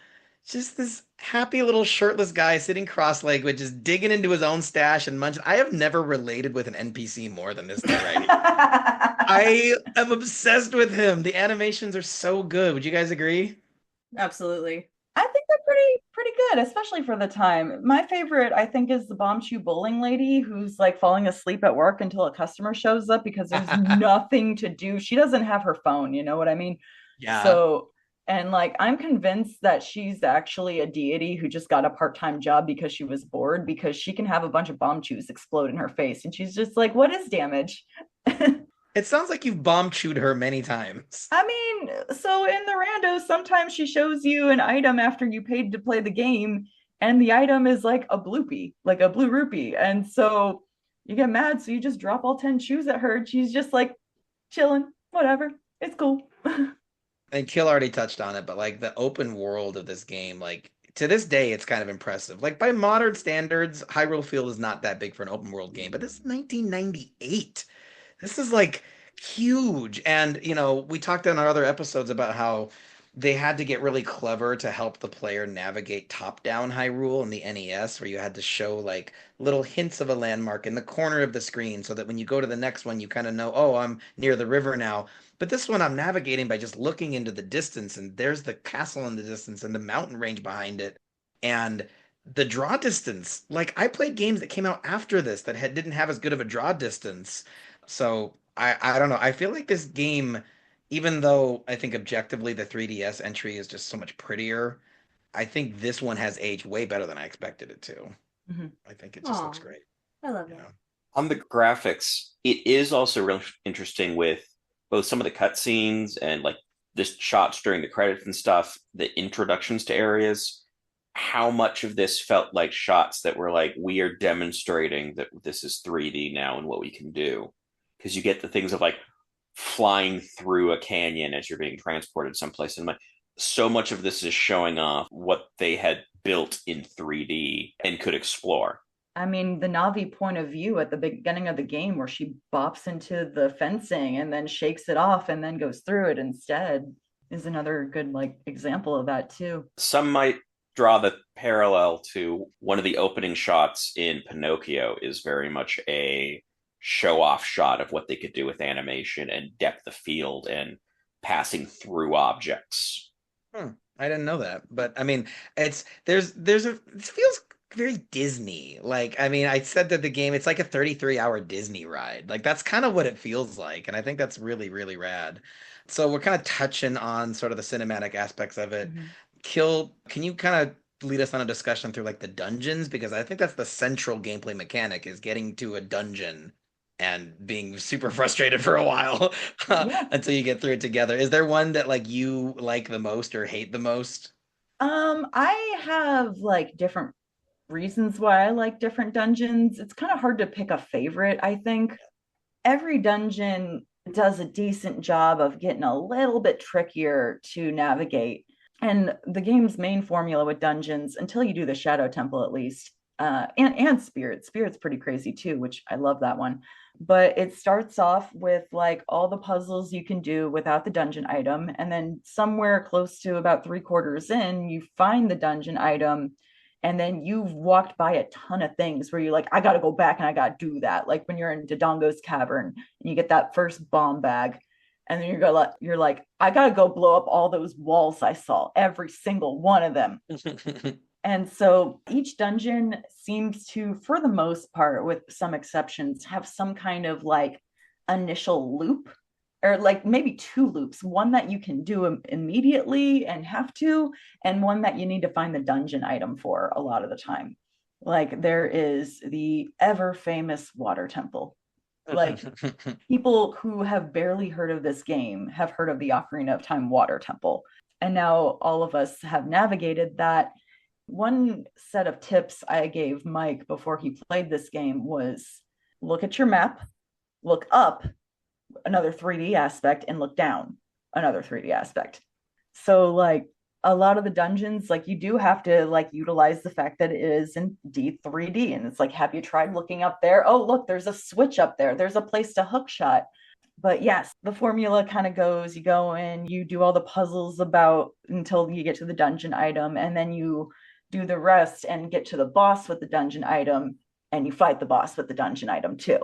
just this happy little shirtless guy sitting cross-legged, just digging into his own stash and munching. I have never related with an NPC more than this guy right here. I am obsessed with him. The animations are so good. Would you guys agree? Absolutely. I think they're pretty good, especially for the time. My favorite, I think, is the Bombchu bowling lady who's like falling asleep at work until a customer shows up because there's nothing to do. She doesn't have her phone, you know what I mean? Yeah. So, and like, I'm convinced that she's actually a deity who just got a part-time job because she was bored, because she can have a bunch of Bombchus explode in her face. And she's just like, what is damage? It sounds like you've bomb chewed her many times. I mean, so in the randos, sometimes she shows you an item after you paid to play the game, and the item is like a bloopy, like a blue rupee. And so you get mad, so you just drop all 10 shoes at her, and she's just like chilling, whatever. It's cool. And Kill already touched on it, but like the open world of this game, like to this day, it's kind of impressive. Like by modern standards, Hyrule Field is not that big for an open world game, but this is 1998. This is like huge. And, we talked in our other episodes about how they had to get really clever to help the player navigate top-down Hyrule in the NES, where you had to show like little hints of a landmark in the corner of the screen so that when you go to the next one, you kind of know, oh, I'm near the river now. But this one I'm navigating by just looking into the distance, and there's the castle in the distance and the mountain range behind it. And the draw distance, like I played games that came out after this that didn't have as good of a draw distance. So I don't know. I feel like this game, even though I think objectively the 3DS entry is just so much prettier, I think this one has aged way better than I expected it to. Mm-hmm. I think it just looks Aw, great. I love You that. know? On the graphics, it is also really interesting with both some of the cutscenes and like just shots during the credits and stuff, the introductions to areas, how much of this felt like shots that were like, we are demonstrating that this is 3D now and what we can do. Because you get the things of like flying through a canyon as you're being transported someplace. And like, so much of this is showing off what they had built in 3D and could explore. I mean, the Navi point of view at the beginning of the game where she bops into the fencing and then shakes it off and then goes through it instead is another good like example of that too. Some might draw the parallel to one of the opening shots in Pinocchio is very much a show off shot of what they could do with animation and depth of field and passing through objects. I didn't know that, but I mean, there's a it feels very Disney. Like, I mean, I said that the game it's like a 33-hour Disney ride. Like that's kind of what it feels like, and I think that's really really rad. So we're kind of touching on sort of the cinematic aspects of it. Mm-hmm. Can you kind of lead us on a discussion through like the dungeons? Because I think that's the central gameplay mechanic is getting to a dungeon and being super frustrated for a while Yeah. until you get through it together. Is there one that like you like the most or hate the most? I have like different reasons why I like different dungeons. It's kind of hard to pick a favorite, I think. Every dungeon does a decent job of getting a little bit trickier to navigate. And the game's main formula with dungeons, until you do the Shadow Temple at least, and Spirit. Spirit's pretty crazy too, which I love that one. But it starts off with like all the puzzles you can do without the dungeon item. And then somewhere close to about 3/4 in, you find the dungeon item. And then you've walked by a ton of things where you're like, I got to go back and I got to do that. Like when you're in Dodongo's cavern and you get that first bomb bag. And then you're like, I got to go blow up all those walls I saw, every single one of them. And so each dungeon seems to, for the most part, with some exceptions, have some kind of like initial loop or like maybe two loops, one that you can do immediately and have to, and one that you need to find the dungeon item for a lot of the time. Like there is the ever famous water temple. Like people who have barely heard of this game have heard of the Ocarina of Time water temple. And now all of us have navigated that. One set of tips I gave Mike before he played this game was look at your map, look up, another 3D aspect, and look down, another 3D aspect. So like a lot of the dungeons, like you do have to like utilize the fact that it is indeed 3D. And it's like, have you tried looking up there? Oh, look, there's a switch up there. There's a place to hook shot. But yes, the formula kind of goes, you go in, you do all the puzzles about until you get to the dungeon item, and then you do the rest and get to the boss with the dungeon item, and you fight the boss with the dungeon item too.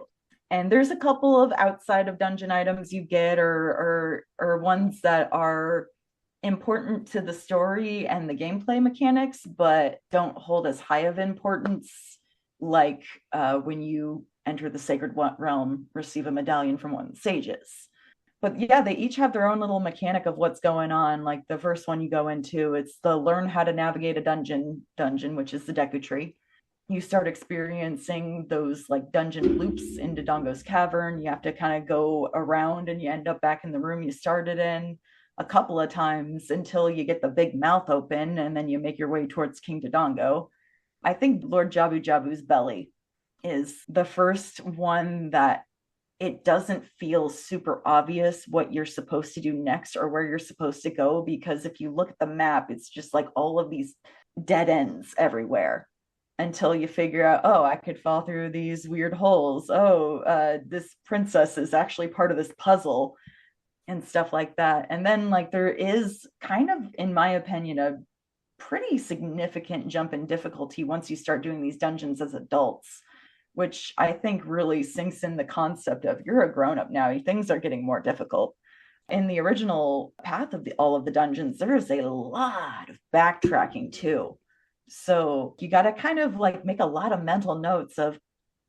And there's a couple of outside of dungeon items you get or ones that are important to the story and the gameplay mechanics, but don't hold as high of importance, like when you enter the Sacred Realm, receive a medallion from one of the sages. But yeah, they each have their own little mechanic of what's going on. Like the first one you go into, it's the learn how to navigate a dungeon, which is the Deku Tree. You start experiencing those like dungeon loops into Dodongo's cavern. You have to kind of go around and you end up back in the room you started in a couple of times until you get the big mouth open, and then you make your way towards King Dodongo. I think Lord Jabu Jabu's belly is the first one that it doesn't feel super obvious what you're supposed to do next or where you're supposed to go, because if you look at the map, it's just like all of these dead ends everywhere until you figure out, oh, I could fall through these weird holes. Oh, this princess is actually part of this puzzle and stuff like that. And then like there is kind of, in my opinion, a pretty significant jump in difficulty once you start doing these dungeons as adults, which I think really sinks in the concept of you're a grown-up now, things are getting more difficult. In the original path of all of the dungeons, there is a lot of backtracking too. So you got to kind of like make a lot of mental notes of,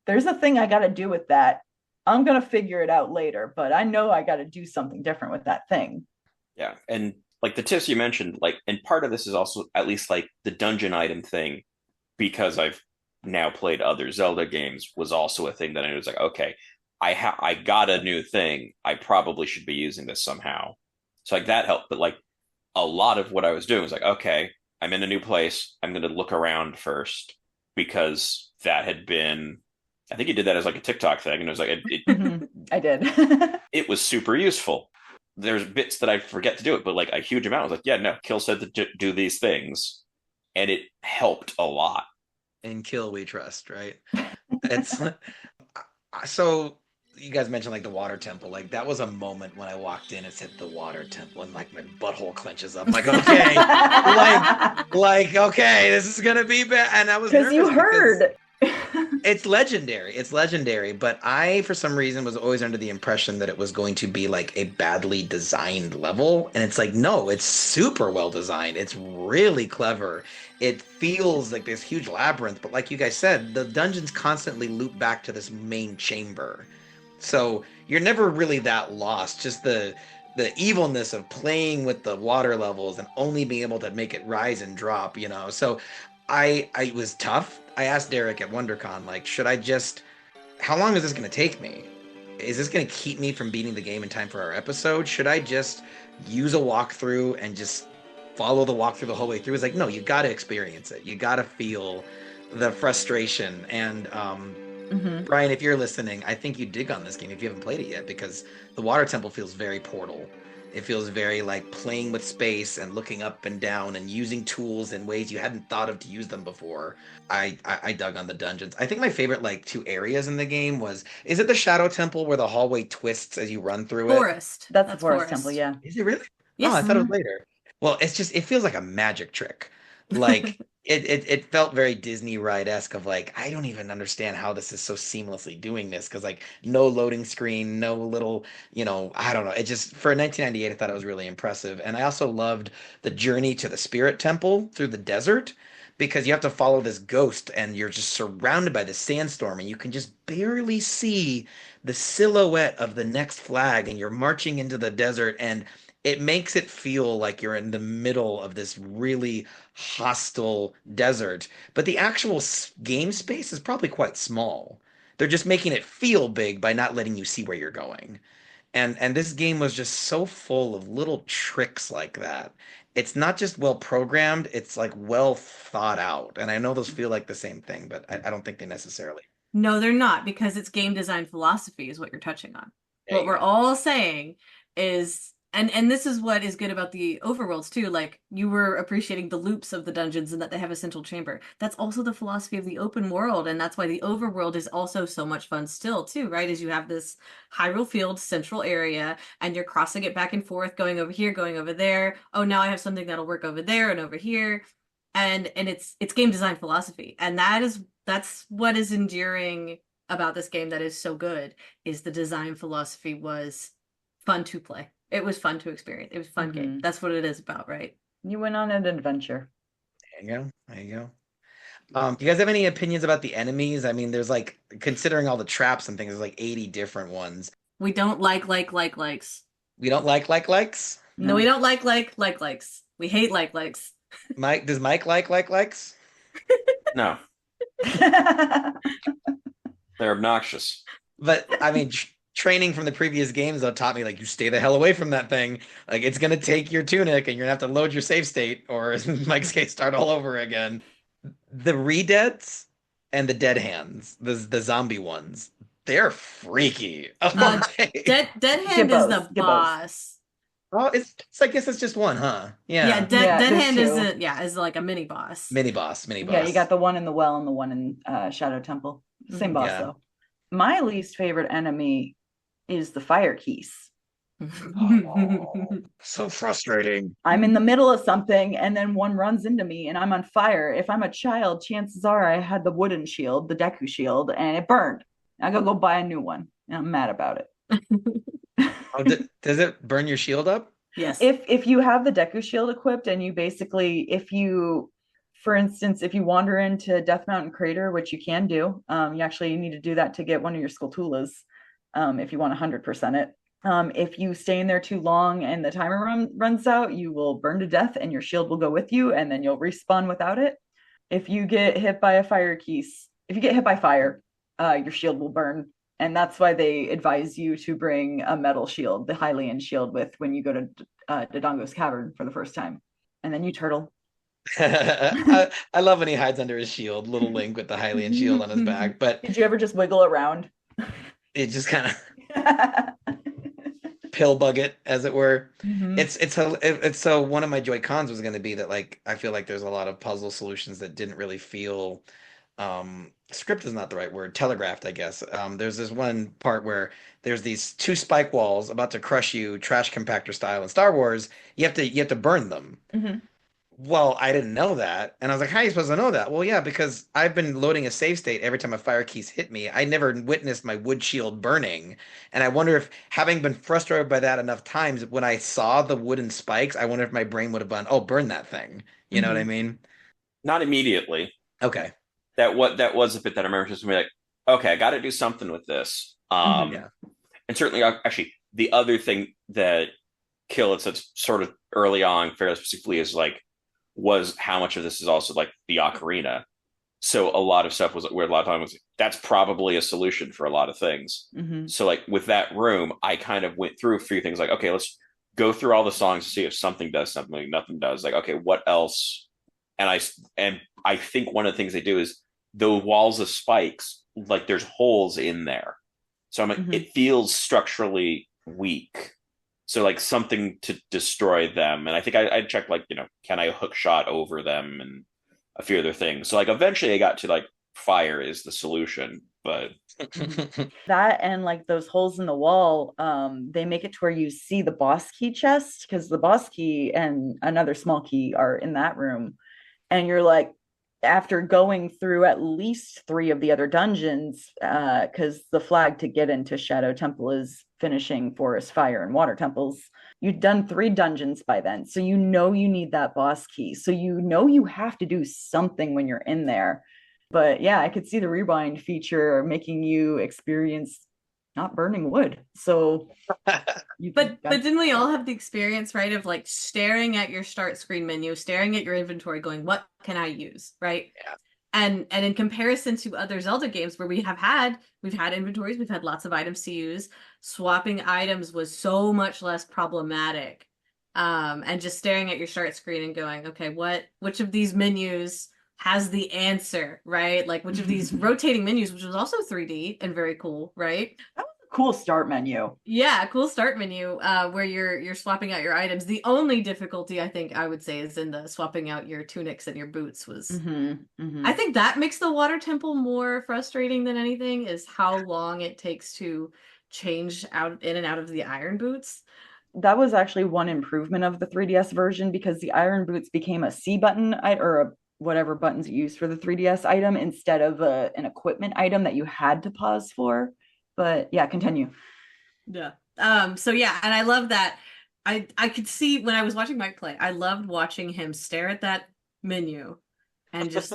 there's a thing I got to do with that. I'm going to figure it out later, but I know I got to do something different with that thing. Yeah, and like the tips you mentioned, like, and part of this is also at least like the dungeon item thing, because I've now played other Zelda games, was also a thing that I was like, okay, I got a new thing. I probably should be using this somehow. So like that helped. But like a lot of what I was doing was like, okay, I'm in a new place. I'm going to look around first, because that had been, I think he did that as like a TikTok thing. And it was like, I did. it was super useful. There's bits that I forget to do it, but like a huge amount. I was like, yeah, no, Kill said to do these things. And it helped a lot. In Kill we trust, right? It's so you guys mentioned like the water temple. Like that was a moment when I walked in and said the water temple, and like my butthole clenches up. Like okay, like okay, this is gonna be bad. And I was because you heard. It's legendary. It's legendary. But I, for some reason, was always under the impression that it was going to be like a badly designed level. And it's like, no, it's super well designed. It's really clever. It feels like this huge labyrinth. But like you guys said, the dungeons constantly loop back to this main chamber. So you're never really that lost. Just the evilness of playing with the water levels and only being able to make it rise and drop, you know. So I was tough. I asked Derek at WonderCon, like, should I just, how long is this going to take me? Is this going to keep me from beating the game in time for our episode? Should I just use a walkthrough and just follow the walkthrough the whole way through? It's like, no, you got to experience it. You got to feel the frustration. And Brian, if you're listening, I think you dig on this game if you haven't played it yet, because the water temple feels very Portal. It feels very like playing with space and looking up and down and using tools in ways you hadn't thought of to use them before. I dug on the dungeons. I think my favorite like two areas in the game is it the Shadow Temple where the hallway twists as you run through it? Forest. That's the Forest Temple, yeah. Is it really? Yes. Oh, I thought it was later. Well, it's just, it feels like a magic trick. Like it felt very Disney ride-esque of like, I don't even understand how this is so seamlessly doing this, because like no loading screen, no little, you know, I don't know. It just, for 1998, I thought it was really impressive. And I also loved the journey to the Spirit Temple through the desert, because you have to follow this ghost and you're just surrounded by the sandstorm and you can just barely see the silhouette of the next flag, and you're marching into the desert, and it makes it feel like you're in the middle of this really hostile desert. But the actual game space is probably quite small. They're just making it feel big by not letting you see where you're going. And this game was just so full of little tricks like that. It's not just well programmed, it's like well thought out. And I know those feel like the same thing, but I don't think they necessarily. No, they're not, because it's game design philosophy is what you're touching on. There What you we're go. all saying is, and this is what is good about the overworlds too, like you were appreciating the loops of the dungeons and that they have a central chamber. That's also the philosophy of the open world, and that's why the overworld is also so much fun still too, right? Is you have this Hyrule Field central area and you're crossing it back and forth, going over here, going over there. Oh, now I have something that'll work over there and over here. And it's game design philosophy. And that's what is endearing about this game, that is so good, is the design philosophy was fun to play. It was fun to experience. It was a fun game. That's what it is about, right? You went on an adventure. There you go. There you go. Do you guys have any opinions about the enemies? I mean, there's like, considering all the traps and things, there's like 80 different ones. We don't likes. We don't likes? No, we don't likes. We hate likes. Mike, does Mike likes? No, they're obnoxious. But I mean, training from the previous games though taught me like, you stay the hell away from that thing. Like it's gonna take your tunic and you're gonna have to load your save state, or in Mike's case, start all over again. The redeads and the dead hands, the zombie ones, they're freaky. Oh, Dead Hand is the boss. Oh, I guess it's just one, huh? Yeah. Dead Hand two. is like a mini boss. Mini boss. Yeah, you got the one in the well and the one in Shadow Temple. Same boss though. My least favorite enemy is the fire keys. So frustrating. I'm in the middle of something and then one runs into me and I'm on fire. If I'm a child, chances are I had the wooden shield, the Deku shield, and it burned. I gotta go buy a new one. And I'm mad about it. Oh, does it burn your shield up? Yes. If you have the Deku Shield equipped and you basically, if you, for instance, if you wander into Death Mountain Crater, which you can do, you actually need to do that to get one of your Skulltulas, if you want 100% it. If you stay in there too long and the timer runs out, you will burn to death and your shield will go with you, and then you'll respawn without it. If you get hit by a fire keys, if you get hit by fire, your shield will burn. And that's why they advise you to bring a metal shield, the Hylian shield, with when you go to Dodongo's Cavern for the first time. And then you turtle. I love when he hides under his shield, little Link with the Hylian shield on his back. But did you ever just wiggle around? It just kind of pill bug it, as it were. Mm-hmm. It's so one of my Joy Cons was going to be that, like, I feel like there's a lot of puzzle solutions that didn't really feel script is not the right word, telegraphed, I guess. There's this one part where there's these two spike walls about to crush you, trash compactor style in Star Wars. You have to burn them. Mm-hmm. Well, I didn't know that, and I was like, "How are you supposed to know that?" Well, yeah, because I've been loading a save state every time a fire keys hit me. I never witnessed my wood shield burning, and I wonder if, having been frustrated by that enough times, when I saw the wooden spikes, I wonder if my brain would have gone, "Oh, burn that thing." You know what I mean? Not immediately. Okay. That was a bit that I remember just being like, okay, I got to do something with this. Yeah. And certainly, actually, the other thing that Kill had said sort of early on, fairly specifically, is like, was how much of this is also like the ocarina. So a lot of stuff was where a lot of time was, that's probably a solution for a lot of things. Mm-hmm. So like with that room, I kind of went through a few things like, okay, let's go through all the songs to see if something does something, nothing does. Like, okay, what else? And I think one of the things they do is the walls of spikes, like there's holes in there. So I'm like, it feels structurally weak. So like something to destroy them. And I think I checked, like, can I hook shot over them and a few other things. So like eventually I got to like fire is the solution, but that and like those holes in the wall, they make it to where you see the boss key chest, because the boss key and another small key are in that room. And you're like, after going through at least 3 of the other dungeons, because the flag to get into Shadow Temple is finishing Forest, Fire, and Water Temples, you've done 3 dungeons by then. So you need that boss key. So you have to do something when you're in there. But yeah, I could see the rewind feature making you experience not burning wood. So but didn't we all have the experience, right, of like staring at your start screen menu, staring at your inventory, going, what can I use, right? Yeah. And in comparison to other Zelda games where we've had inventories, we've had lots of items to use, swapping items was so much less problematic. And just staring at your start screen and going, okay, which of these menus has the answer, right? Like which of these rotating menus, which was also 3D and very cool, right? That was a cool start menu. Yeah, cool start menu where you're swapping out your items. The only difficulty I think I would say is in the swapping out your tunics and your boots was I think that makes the water temple more frustrating than anything, is how long it takes to change out in and out of the iron boots. That was actually one improvement of the 3DS version, because the iron boots became a C button or a whatever buttons you use for the 3DS item instead of an equipment item that you had to pause for. But yeah, continue. Yeah. So yeah, and I love that. I could see when I was watching Mike play, I loved watching him stare at that menu and just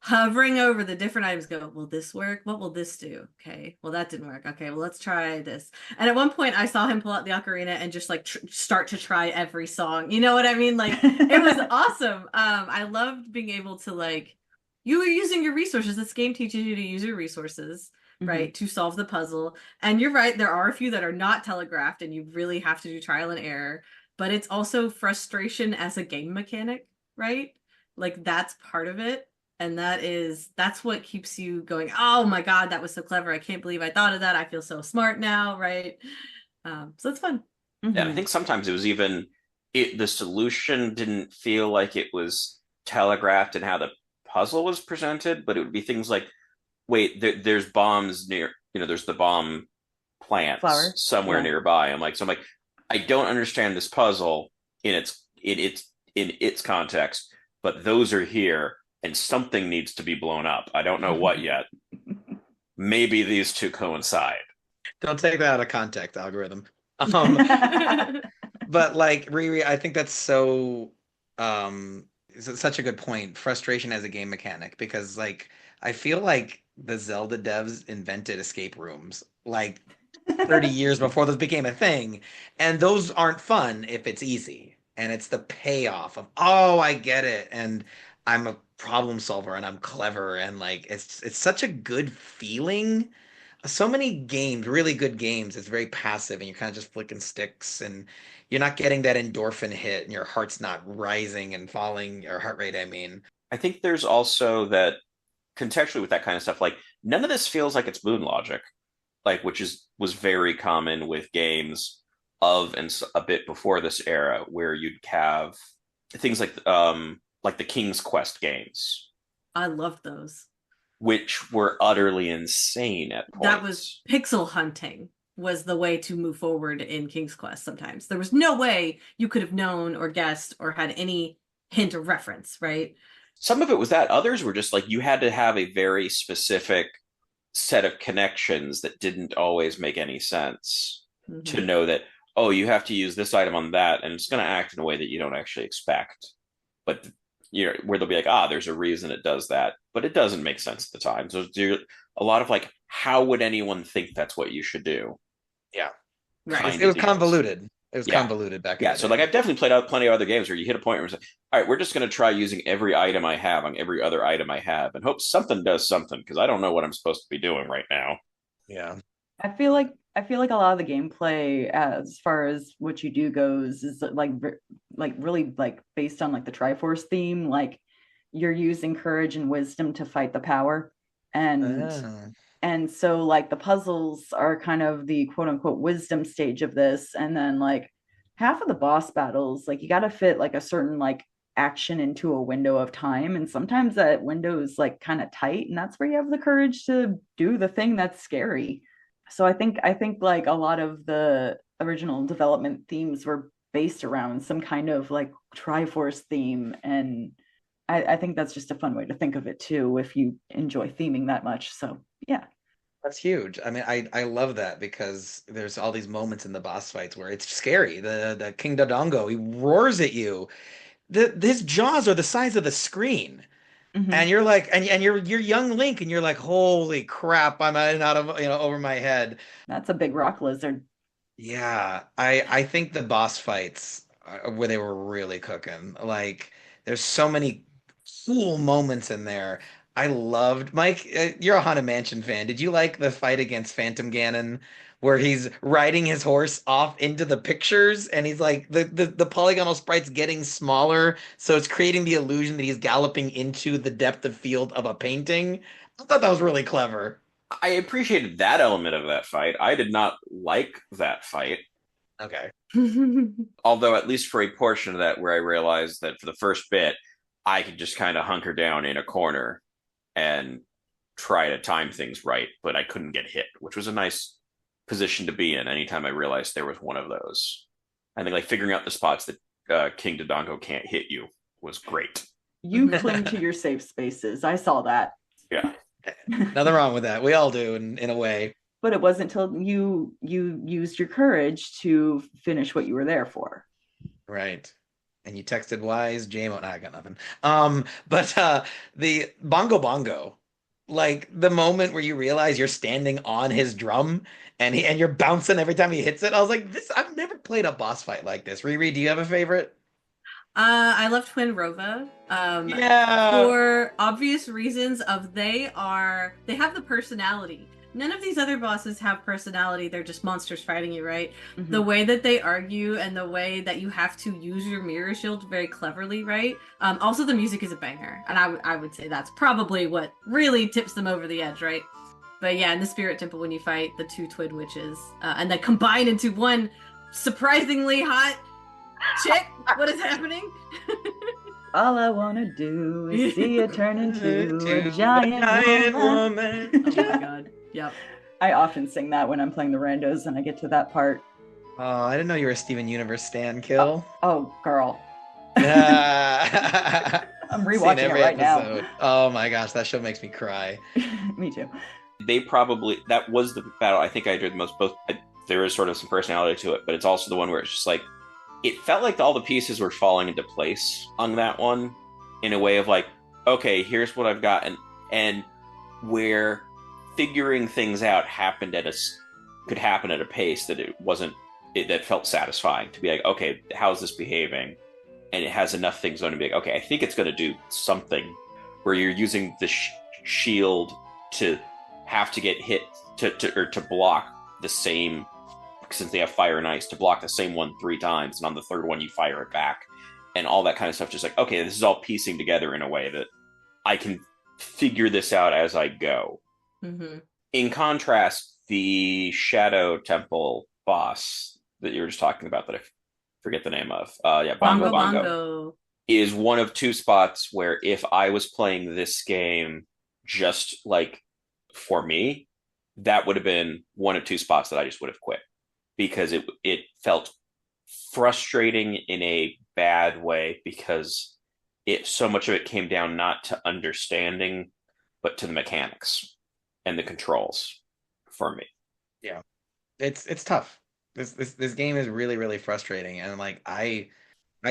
hovering over the different items, go, will this work? What will this do? Okay, well, that didn't work. Okay, well, let's try this. And at one point I saw him pull out the ocarina and just like start to try every song. You know what I mean? Like, it was awesome. I loved being able to, like, you were using your resources. This game teaches you to use your resources, right, to solve the puzzle. And you're right, there are a few that are not telegraphed and you really have to do trial and error, but it's also frustration as a game mechanic, right? Like, that's part of it. And that's what keeps you going, oh my God, that was so clever. I can't believe I thought of that. I feel so smart now, right? So it's fun. Yeah, I think sometimes it was even, the solution didn't feel like it was telegraphed in how the puzzle was presented, but it would be things like, wait, there's bombs near, there's the bomb plants somewhere nearby. I'm like, I don't understand this puzzle in its context, but those are here. And something needs to be blown up. I don't know what yet. Maybe these two coincide. Don't take that out of context, algorithm. But like Riri, I think that's so it's such a good point. Frustration as a game mechanic, because like I feel like the Zelda devs invented escape rooms like 30 years before those became a thing, and those aren't fun if it's easy. And it's the payoff of, oh, I get it, and I'm a problem solver and I'm clever, and like it's such a good feeling. So many games, really good games, it's very passive and you're kind of just flicking sticks and you're not getting that endorphin hit and your heart's not rising and falling, your heart rate, I mean. I think there's also that contextually with that kind of stuff, like none of this feels like it's moon logic, like was very common with games of and a bit before this era, where you'd have things like the King's Quest games. I loved those. Which were utterly insane at points. That was pixel hunting was the way to move forward in King's Quest sometimes. There was no way you could have known or guessed or had any hint or reference, right? Some of it was that. Others were just like you had to have a very specific set of connections that didn't always make any sense to know that, oh, you have to use this item on that, and it's going to act in a way that you don't actually expect. But where they'll be like, there's a reason it does that, but it doesn't make sense at the time. So a lot of like, how would anyone think that's what you should do? Yeah. Right. It was convoluted. It was convoluted back then. Yeah, so like I've definitely played out plenty of other games where you hit a point where it's like, all right, we're just going to try using every item I have on every other item I have and hope something does something, because I don't know what I'm supposed to be doing right now. Yeah. I feel like a lot of the gameplay, as far as what you do goes, is like really like based on like the Triforce theme. Like you're using courage and wisdom to fight the power, and so like the puzzles are kind of the quote unquote wisdom stage of this, and then like half of the boss battles, like you got to fit like a certain like action into a window of time, and sometimes that window is like kind of tight, and that's where you have the courage to do the thing that's scary. So I think like a lot of the original development themes were based around some kind of like Triforce theme, and I think that's just a fun way to think of it too, if you enjoy theming that much. So yeah. That's huge. I mean, I love that, because there's all these moments in the boss fights where it's scary. The King Dodongo, he roars at you. His jaws are the size of the screen. And you're like, and you're young Link, and you're like, holy crap, I'm out of over my head. That's a big rock lizard. Yeah, I think the boss fights where they were really cooking. Like, there's so many cool moments in there. I loved Mike. You're a Haunted Mansion fan. Did you like the fight against Phantom Ganon, where he's riding his horse off into the pictures, and he's like the polygonal sprite's getting smaller, so it's creating the illusion that he's galloping into the depth of field of a painting? I thought that was really clever. I appreciated that element of that fight. I did not like that fight. Okay. Although at least for a portion of that where I realized that for the first bit, I could just kind of hunker down in a corner and try to time things right, but I couldn't get hit, which was a nice position to be in anytime I realized there was one of those. I think like figuring out the spots that King Dodongo can't hit you was great. You cling to your safe spaces. I saw that. Yeah. Nothing wrong with that. We all do in a way. But it wasn't until you used your courage to finish what you were there for. Right. And you texted Wise, Jaymo. Nah, I got nothing. But the Bongo, like the moment where you realize you're standing on his drum and you're bouncing every time he hits it. I was like, I've never played a boss fight like this. Riri, do you have a favorite? I love Twin Rova. Yeah. For obvious reasons of they have the personality. None of these other bosses have personality. They're just monsters fighting you, right? Mm-hmm. The way that they argue and the way that you have to use your mirror shield very cleverly, right? Also, the music is a banger. And I would say that's probably what really tips them over the edge, right? But yeah, in the Spirit Temple, when you fight the two twin witches and they combine into one surprisingly hot chick, what is happening? All I want to do is see you turn into a giant woman. Oh my god. Yep. I often sing that when I'm playing the randos and I get to that part. Oh, I didn't know you were a Steven Universe stan, Kill. Oh, girl. I'm rewatching it right now. Oh my gosh, that show makes me cry. Me too. That was the battle I think I enjoyed the most, both there is sort of some personality to it, but it's also the one where it's just like, it felt like all the pieces were falling into place on that one in a way of like, okay, here's what I've got, and where figuring things out could happen at a pace that that felt satisfying to be like, okay, how's this behaving? And it has enough things on to be like, okay, I think it's going to do something, where you're using the shield to have to get hit to block the same, since they have fire and ice, to block the same one 3 times, and on the third one you fire it back, and all that kind of stuff. Just like, okay, this is all piecing together in a way that I can figure this out as I go. Mm-hmm. In contrast, the Shadow Temple boss that you were just talking about, that I forget the name of, Bongo, is one of 2 spots where if I was playing this game just like for me, that would have been one of 2 spots that I just would have quit, because it felt frustrating in a bad way, because so much of it came down not to understanding, but to the mechanics and the controls for me. Yeah, it's tough. This game is really, really frustrating, and like I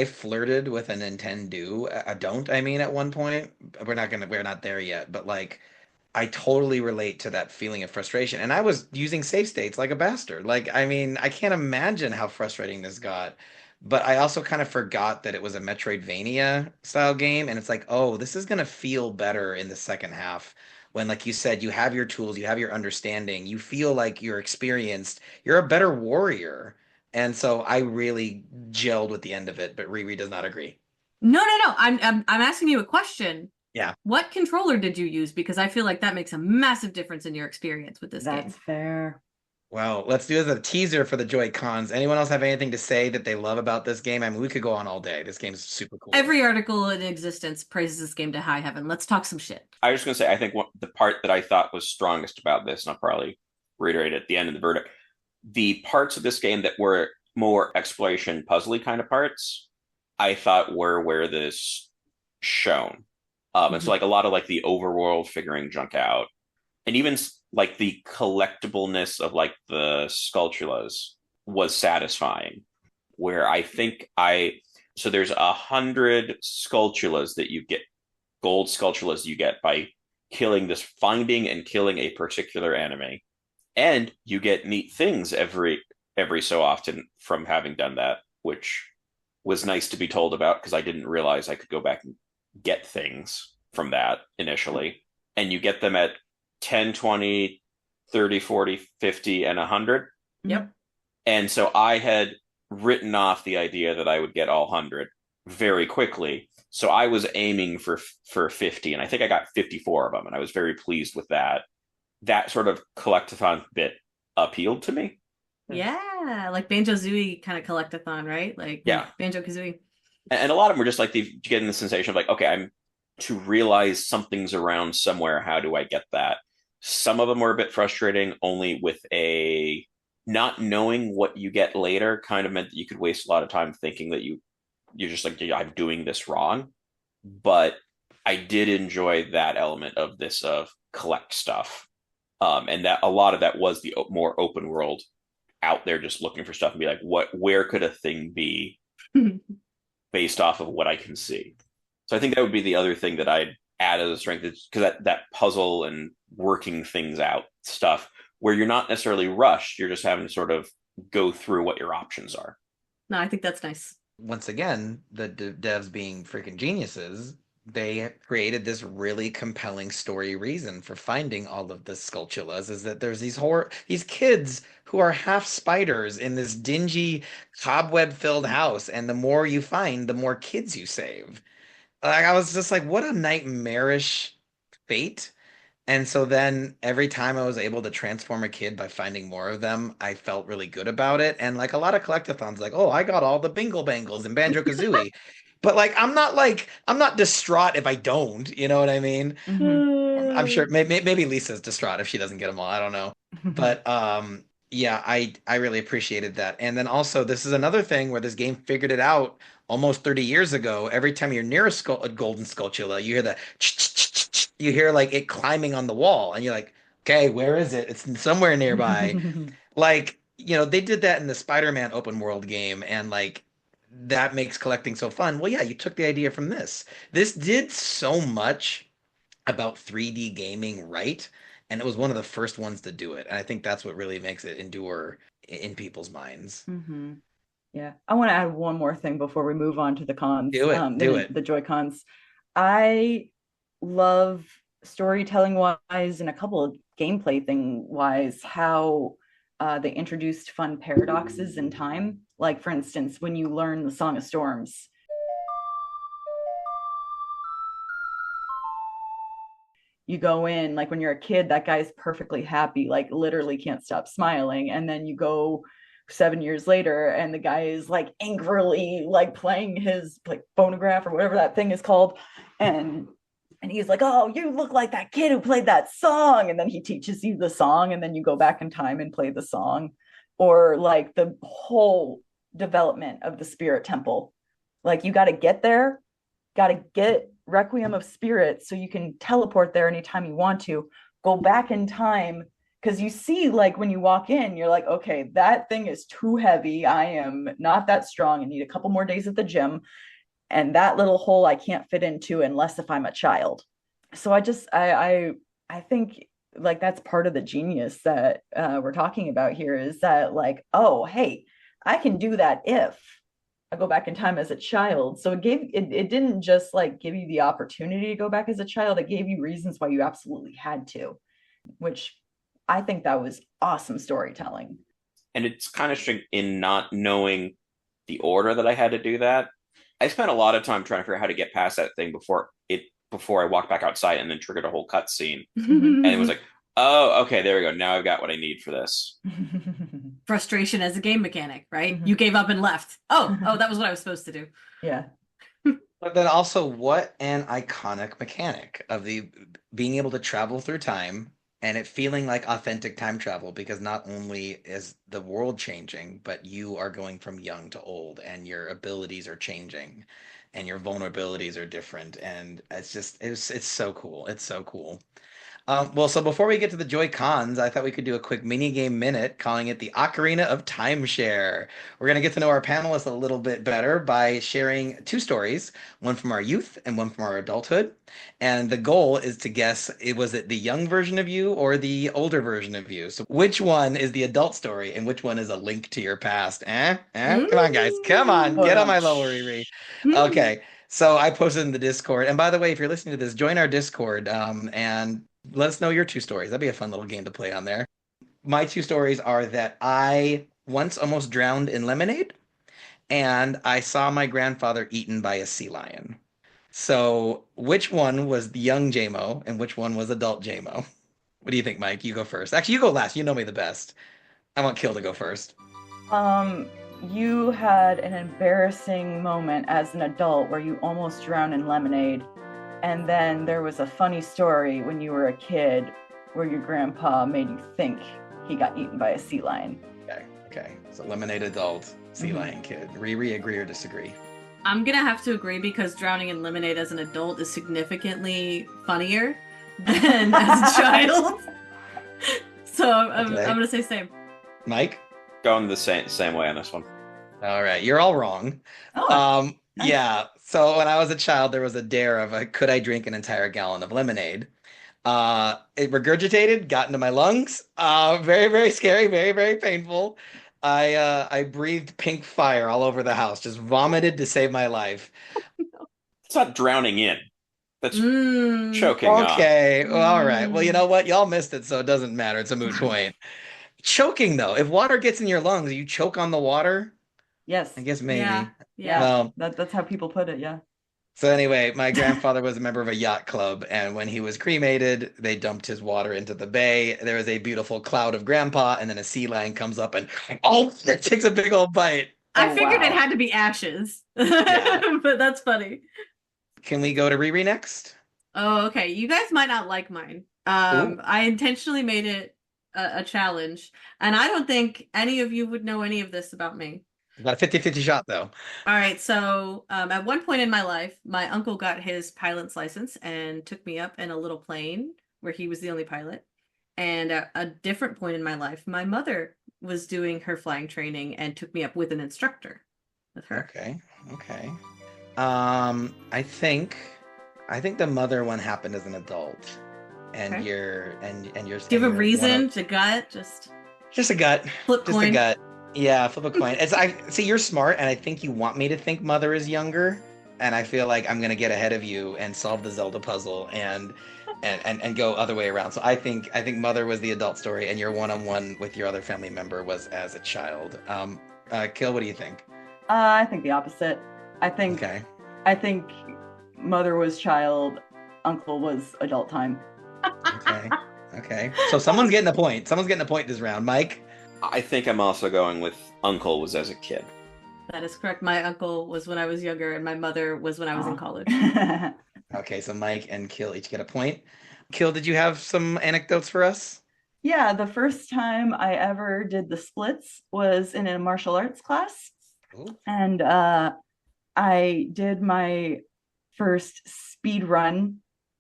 flirted with a NintenDO'T, I mean, at one point. We're not there yet, but like I totally relate to that feeling of frustration. And I was using save states like a bastard. Like, I mean, I can't imagine how frustrating this got. But I also kind of forgot that it was a Metroidvania style game. And it's like, oh, this is going to feel better in the second half. When, like you said, you have your tools, you have your understanding, you feel like you're experienced, you're a better warrior. And so I really gelled with the end of it, but Riri does not agree. No. I'm asking you a question. Yeah. What controller did you use? Because I feel like that makes a massive difference in your experience with this game. That's fair. Well, let's do as a teaser for the Joy-Cons. Anyone else have anything to say that they love about this game? I mean, we could go on all day. This game's super cool. Every article in existence praises this game to high heaven. Let's talk some shit. I was just going to say, I think the part that I thought was strongest about this, and I'll probably reiterate at the end of the verdict, the parts of this game that were more exploration puzzly kind of parts, I thought were where this shone. And so like a lot of like the overworld figuring junk out, and even like the collectibleness of like the sculptulas was satisfying, where I think so there's 100 sculptulas that you get, gold sculptulas you get by finding and killing a particular enemy, and you get neat things every so often from having done that, which was nice to be told about, because I didn't realize I could go back and get things from that initially. And you get them at 10, 20, 30, 40, 50, and 100. Yep. And so I had written off the idea that I would get all 100 very quickly. So I was aiming for 50, and I think I got 54 of them, and I was very pleased with that. That sort of collectathon bit appealed to me. Yeah, like Banjo-Kazooie kind of collectathon, right? Like, yeah, Banjo-Kazooie. And a lot of them were just like getting the sensation of like, okay, I'm to realize something's around somewhere. How do I get that? Some of them were a bit frustrating, only with a not knowing what you get later kind of meant that you could waste a lot of time thinking that you're just like, I'm doing this wrong. But I did enjoy that element of this of collect stuff. And that a lot of that was the more open world out there, just looking for stuff and be like, where could a thing be based off of what I can see? So I think that would be the other thing that I'd add as a strength, because that puzzle and working things out stuff where you're not necessarily rushed, you're just having to sort of go through what your options are. No, I think that's nice. Once again, the devs being freaking geniuses, they created this really compelling story reason for finding all of the sculptulas, is that there's these kids who are half spiders in this dingy cobweb-filled house, and the more you find, the more kids you save. Like, I was just like, what a nightmarish fate. And so then every time I was able to transform a kid by finding more of them, I felt really good about it. And like a lot of collectathons, like, oh, I got all the Bingle Bangles in Banjo-Kazooie. But like I'm not distraught if I don't, you know what I mean? Mm-hmm. I'm sure maybe Lisa's distraught if she doesn't get them all. I don't know. But yeah, I really appreciated that. And then also, this is another thing where this game figured it out almost 30 years ago. Every time you're near a golden sculptula, you hear you hear like it climbing on the wall, and you're like, okay, where is it? It's somewhere nearby. Like, they did that in the Spider-Man open world game, and like that makes collecting so fun. Well, yeah, you took the idea from this. This did so much about 3D gaming right, and it was one of the first ones to do it. And I think that's what really makes it endure in people's minds. Mm-hmm. Yeah, I want to add one more thing before we move on to the cons. Do it. Do it. The Joy-Cons. I love storytelling wise and a couple of gameplay thing wise how they introduced fun paradoxes in time. Like, for instance, when you learn the Song of Storms, you go in, like when you're a kid, that guy's perfectly happy, like literally can't stop smiling. And then you go 7 years later and the guy is like angrily like playing his like phonograph or whatever that thing is called. And he's like, oh, you look like that kid who played that song. And then he teaches you the song, and then you go back in time and play the song. Or like the whole development of the Spirit Temple. Like, you got to get there, got to get Requiem of Spirit so you can teleport there anytime you want to, go back in time, because you see, like, when you walk in, you're like, okay, that thing is too heavy. I am not that strong. I need a couple more days at the gym. And that little hole I can't fit into unless if I'm a child. So I think like that's part of the genius that we're talking about here, is that like, oh, hey, I can do that if I go back in time as a child. So it didn't just like give you the opportunity to go back as a child. It gave you reasons why you absolutely had to, which I think that was awesome storytelling. And it's kind of interesting in not knowing the order that I had to do that. I spent a lot of time trying to figure out how to get past that thing before I walked back outside, and then triggered a whole cutscene. And it was like, oh, okay, there we go. Now I've got what I need for this. Frustration as a game mechanic, right? You gave up and left. Oh, that was what I was supposed to do. Yeah. But then also, what an iconic mechanic of the being able to travel through time and it feeling like authentic time travel, because not only is the world changing, but you are going from young to old, and your abilities are changing and your vulnerabilities are different. And it's so cool. It's so cool. Well, so before we get to the Joy-Cons, I thought we could do a quick mini game minute, calling it the Ocarina of Timeshare. We're going to get to know our panelists a little bit better by sharing two stories, one from our youth and one from our adulthood. And the goal is to guess, was it the young version of you or the older version of you? So which one is the adult story and which one is a link to your past? Come on, guys. Come on. Get on my level, Riri. Okay. So I posted in the Discord. And by the way, if you're listening to this, join our Discord and let us know your two stories. That'd be a fun little game to play on there. My two stories are that I once almost drowned in lemonade, and I saw my grandfather eaten by a sea lion. So which one was the young Jaymo and which one was adult Jaymo? What do you think, Mike? You go first. Actually, you go last. You know me the best. I want Kill to go first. You had an embarrassing moment as an adult where you almost drowned in lemonade. And then there was a funny story when you were a kid where your grandpa made you think he got eaten by a sea lion. Okay. So lemonade adult, sea lion kid. Riri, agree or disagree? I'm going to have to agree, because drowning in lemonade as an adult is significantly funnier than as a child. So I'm going to say same. Mike? Going the same way on this one. All right. You're all wrong. Oh, nice. Yeah. So when I was a child, there was a dare of could I drink an entire gallon of lemonade? It regurgitated, got into my lungs. Very, very scary, very, very painful. I breathed pink fire all over the house, just vomited to save my life. It's not drowning in. That's choking off. Okay, well, all right. Well, you know what? Y'all missed it, so it doesn't matter. It's a moot point. Choking, though. If water gets in your lungs, you choke on the water? Yes. I guess maybe. Yeah. Well, that's how people put it, yeah. So anyway, my grandfather was a member of a yacht club, and when he was cremated, they dumped his water into the bay. There was a beautiful cloud of grandpa, and then a sea lion comes up and it takes a big old bite. I figured it had to be ashes, Yeah. but that's funny. Can we go to Riri next? Oh, okay. You guys might not like mine. I intentionally made it a challenge, and I don't think any of you would know any of this about me. Got a 50-50 shot, though. All right, so at one point in my life, my uncle got his pilot's license and took me up in a little plane where he was the only pilot. And at a different point in my life, my mother was doing her flying training and took me up with an instructor with her. Okay. I think the mother one happened as an adult, and Okay. you're. Do you have a reason to gut? Just a gut. Flip Just coin. a gut. Yeah, flip a coin. I see you're smart, and I think you want me to think mother is younger, and I feel like I'm gonna get ahead of you and solve the Zelda puzzle and go other way around. So I think mother was the adult story, and your one-on-one with your other family member was as a child. Kill, what do you think? I think the opposite. I think mother was child, uncle was adult time. Okay. So someone's getting a point. Someone's getting a point this round. Mike? I think I'm also going with uncle was as a kid. That is correct. My uncle was when I was younger, and my mother was when I was in college. Okay, so Mike and Kill each get a point. Kill, did you have some anecdotes for us? Yeah, the first time I ever did the splits was in a martial arts class. Ooh. And I did my first speed run,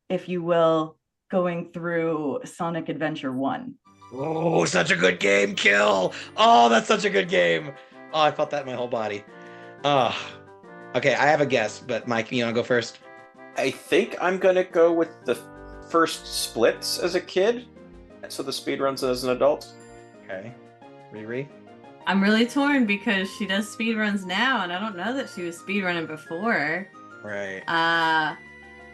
if you will, going through Sonic Adventure 1. Oh, such a good game, Kill. Oh, that's such a good game. Oh, I felt that in my whole body. Oh. Okay, I have a guess, but Mike, you want to go first? I think I'm going to go with the first splits as a kid, so the speedruns as an adult. Okay. Riri? I'm really torn because she does speedruns now, and I don't know that she was speedrunning before. Right.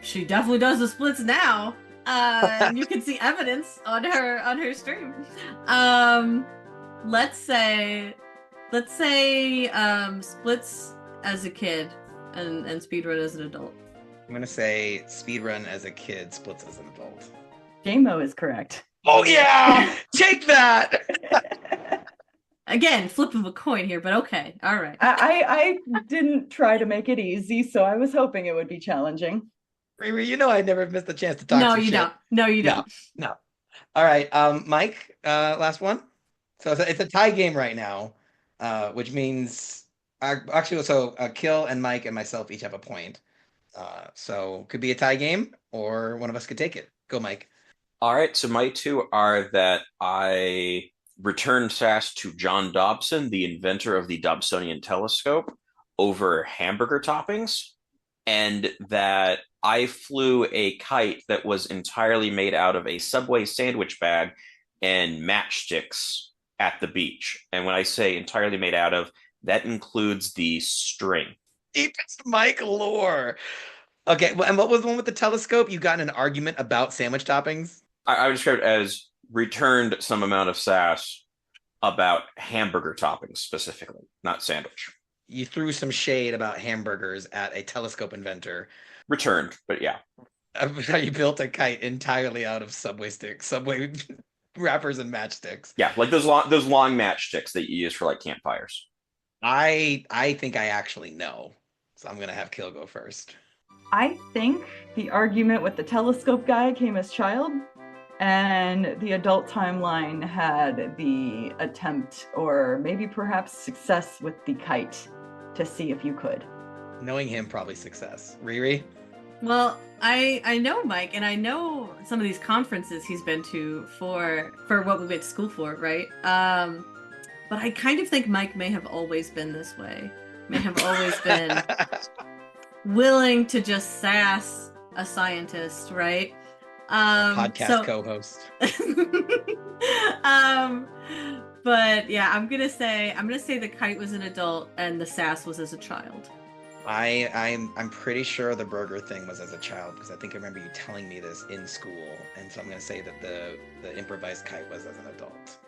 She definitely does the splits now. And you can see evidence on her stream. Let's say splits as a kid and speedrun as an adult. I'm gonna say speedrun as a kid, splits as an adult. Jaymo is correct. Oh yeah! Take that! Again, flip of a coin here, but okay. All right. I didn't try to make it easy, so I was hoping it would be challenging. Riri, you know I never missed the chance to talk No, some you shit. don't. No, you don't. No. All right, Mike, last one. So it's a tie game right now, which means Kill and Mike and myself each have a point. So could be a tie game, or one of us could take it. Go, Mike. All right, so my two are that I returned sass to John Dobson, the inventor of the Dobsonian telescope, over hamburger toppings, and that I flew a kite that was entirely made out of a Subway sandwich bag and matchsticks at the beach. And when I say entirely made out of, that includes the string. Deepest Mike lore. Okay, and what was the one with the telescope? You got in an argument about sandwich toppings? I would describe it as returned some amount of sass about hamburger toppings specifically, not sandwich. You threw some shade about hamburgers at a telescope inventor. Returned, but yeah. You built a kite entirely out of Subway wrappers and matchsticks. Yeah, like those long matchsticks that you use for like campfires. I think I actually know, so I'm gonna have Kill go first. I think the argument with the telescope guy came as child, and the adult timeline had the attempt, or maybe perhaps success, with the kite to see if you could. Knowing him, probably success. Riri? Well, I know Mike, and I know some of these conferences he's been to for what we went to school for, right? But I kind of think Mike may have always been this way. May have always been willing to just sass a scientist, right? Podcast co-host. But yeah, I'm gonna say the kite was an adult and the sass was as a child. I'm pretty sure the burger thing was as a child, because I think I remember you telling me this in school, and so I'm gonna say that the improvised kite was as an adult.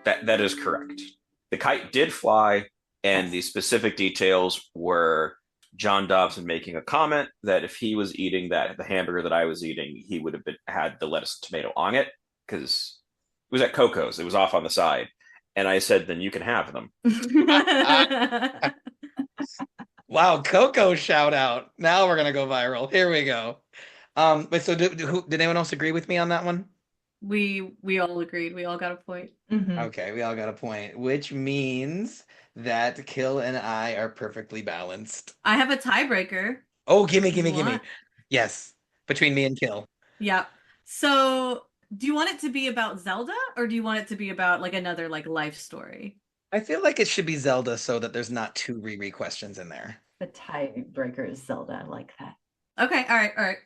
That is correct. The kite did fly, and the specific details were John Dobson making a comment that if he was eating the hamburger that I was eating, he would have had the lettuce and tomato on it, because it was at Coco's. It was off on the side. And I said, then you can have them. Wow, Coco shout out. Now we're going to go viral. Here we go. But so did anyone else agree with me on that one? We all agreed. We all got a point. Mm-hmm. Okay, we all got a point, which means that Kill and I are perfectly balanced. I have a tiebreaker. Oh, gimme. Yes, between me and Kill. Yeah. So Do you want it to be about Zelda, or do you want it to be about like another like life story? I feel like it should be Zelda so that there's not two Riri questions in there. The tiebreaker is Zelda. I like that. Okay, all right.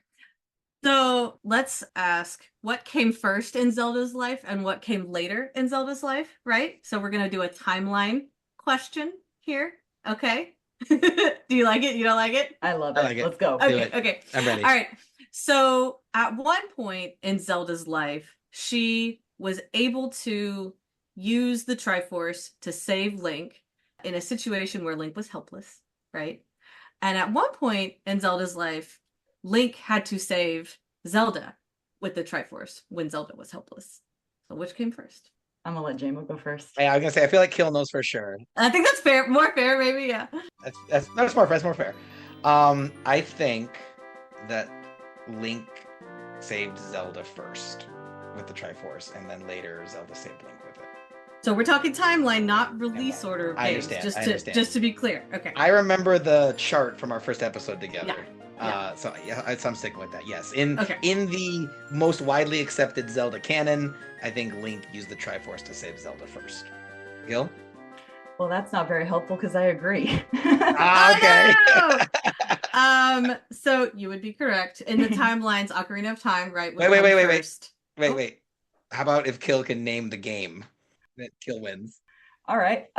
So let's ask what came first in Zelda's life and what came later in Zelda's life, right? So we're gonna do a timeline question here. Okay. Do you like it? You don't like it? I love I it. like it. Let's go. Do Okay, it. okay. I'm ready. All right. So at one point in Zelda's life, she was able to use the Triforce to save Link in a situation where Link was helpless, right? And at one point in Zelda's life, Link had to save Zelda with the Triforce when Zelda was helpless. So which came first? I'm gonna let Jaymo go first. Yeah, I was gonna say I feel like Kill knows for sure. I think that's fair, more fair, maybe, yeah. That's more fair. That's more fair. I think that Link saved Zelda first with the Triforce, and then later Zelda saved Link with it. So we're talking timeline, not release order of I games. understand. Just to be clear. Okay. I remember the chart from our first episode together. Yeah. So I'm sticking with that. Yes, in Okay. the most widely accepted Zelda canon, I think Link used the Triforce to save Zelda first. Gil? Well, that's not very helpful because I agree. Okay. Oh, no! So you would be correct. In the timelines, Ocarina of Time, right? would Wait. come first. Wait. How about if Kill can name the game that Kill wins? All right.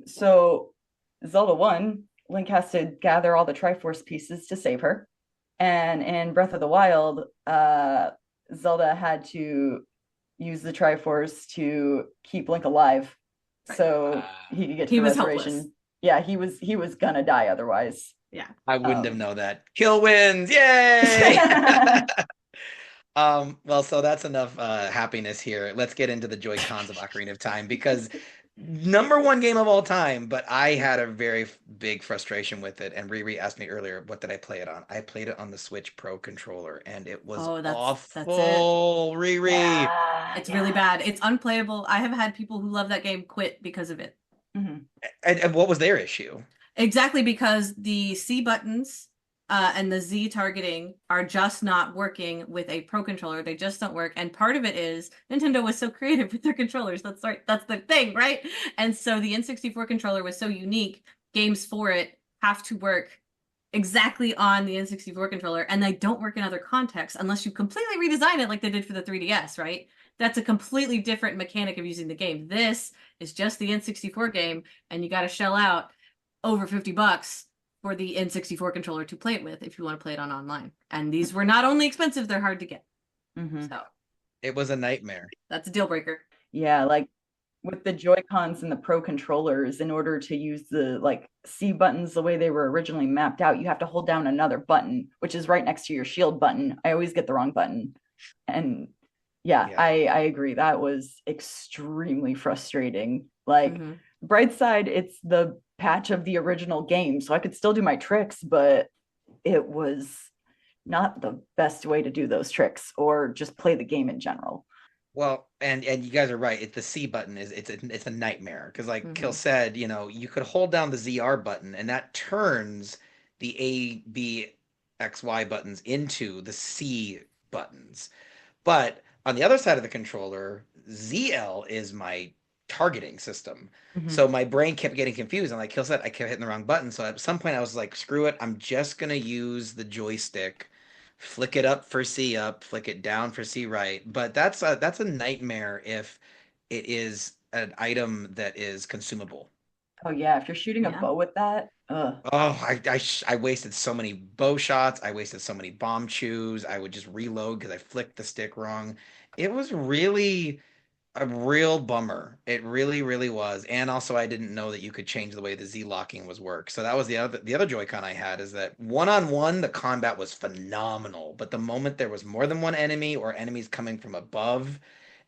So Zelda 1, Link has to gather all the Triforce pieces to save her. And in Breath of the Wild, Zelda had to use the Triforce to keep Link alive so he could get to He the was restoration. helpless. Yeah, he was gonna die otherwise. Yeah. I wouldn't have known that. Kill wins! Yay! Well, so that's enough happiness here. Let's get into the Joy-Cons of Ocarina of Time, because #1 game of all time, but I had a very big frustration with it. And Riri asked me earlier, what did I play it on? I played it on the Switch Pro controller, and it was awful. Riri. Yeah, It's really bad. It's unplayable. I have had people who love that game quit because of it. Mm-hmm. And what was their issue? Exactly, because the C buttons and the Z targeting are just not working with a Pro controller. They just don't work. And part of it is Nintendo was so creative with their controllers. That's right. That's the thing, right? And so the N64 controller was so unique. Games for it have to work exactly on the N64 controller, and they don't work in other contexts unless you completely redesign it like they did for the 3DS, right? That's a completely different mechanic of using the game. This is just the N64 game, and you got to shell out over $50 for the N64 controller to play it with if you want to play it on online. And these were not only expensive, they're hard to get. Mm-hmm. So It was a nightmare. that's a deal breaker. Yeah, like with the Joy-Cons and the Pro controllers, in order to use the like C buttons the way they were originally mapped out, you have to hold down another button, which is right next to your shield button. I always get the wrong button. And yeah. I agree. That was extremely frustrating. Like bright side, it's the patch of the original game, so I could still do my tricks, but it was not the best way to do those tricks or just play the game in general. Well, and you guys are right. The C button it's a nightmare, because like Kill said, you could hold down the ZR button and that turns the A, B, X, Y buttons into the C buttons. But on the other side of the controller, ZL is my targeting system. So my brain kept getting confused, and like Kill said, I kept hitting the wrong button. So at some point I was like, screw it, I'm just gonna use the joystick, flick it up for C up, flick it down for C right. But that's a nightmare if it is an item that is consumable. Oh yeah, if you're shooting a bow with that, Oh, I wasted so many bow shots. I wasted so many bomb chews. I would just reload because I flicked the stick wrong. It was really a real bummer. It really, really was. And also, I didn't know that you could change the way the Z locking was work. So that was the other Joy-Con I had, is that one-on-one, the combat was phenomenal. But the moment there was more than one enemy or enemies coming from above,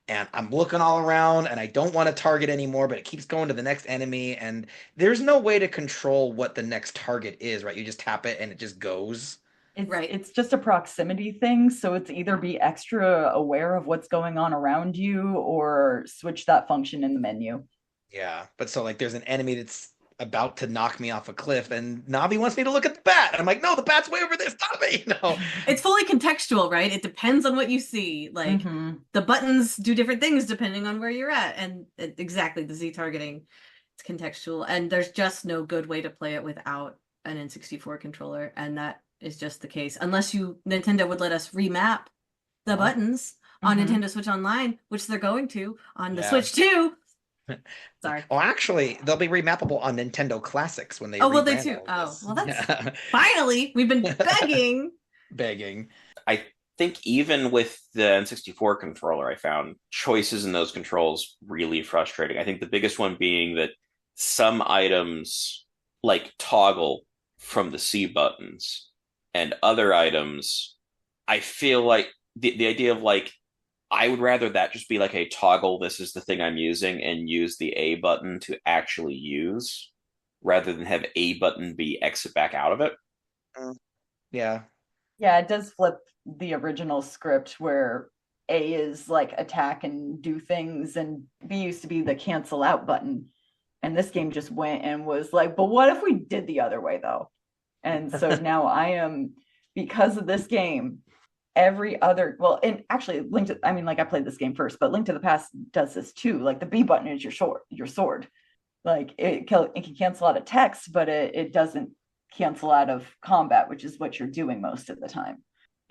and I'm looking all around and I don't want to target anymore, but it keeps going to the next enemy, and there's no way to control what the next target is, right? You just tap it and it just goes. It's just a proximity thing, so it's either be extra aware of what's going on around you or switch that function in the menu. Yeah, but so like there's an enemy that's about to knock me off a cliff, and Navi wants me to look at the bat. And I'm like, no, the bat's way over there. Stop me. No. It's fully contextual, right? It depends on what you see. Like the buttons do different things depending on where you're at, and exactly the Z targeting. It's contextual, and there's just no good way to play it without an N64 controller, and that is just the case. Unless Nintendo would let us remap the buttons on Nintendo Switch Online, which they're going to on the Switch 2. Sorry. Oh, actually, they'll be remappable on Nintendo Classics when they. Oh, will they too? Oh, well, that's finally we've been begging. I think even with the N64 controller, I found choices in those controls really frustrating. I think the biggest one being that some items like toggle from the C buttons, and other items, I feel like the idea of like, I would rather that just be like a toggle, this is the thing I'm using, and use the A button to actually use, rather than have A button be exit back out of it. Yeah. Yeah, it does flip the original script where A is like attack and do things, and B used to be the cancel out button. And this game just went and was like, but what if we did the other way though? And so now I am, because of this game, every other, well, and actually I played this game first, but Link to the Past does this too. Like the B button is your sword. Like it can cancel out of text, but it doesn't cancel out of combat, which is what you're doing most of the time.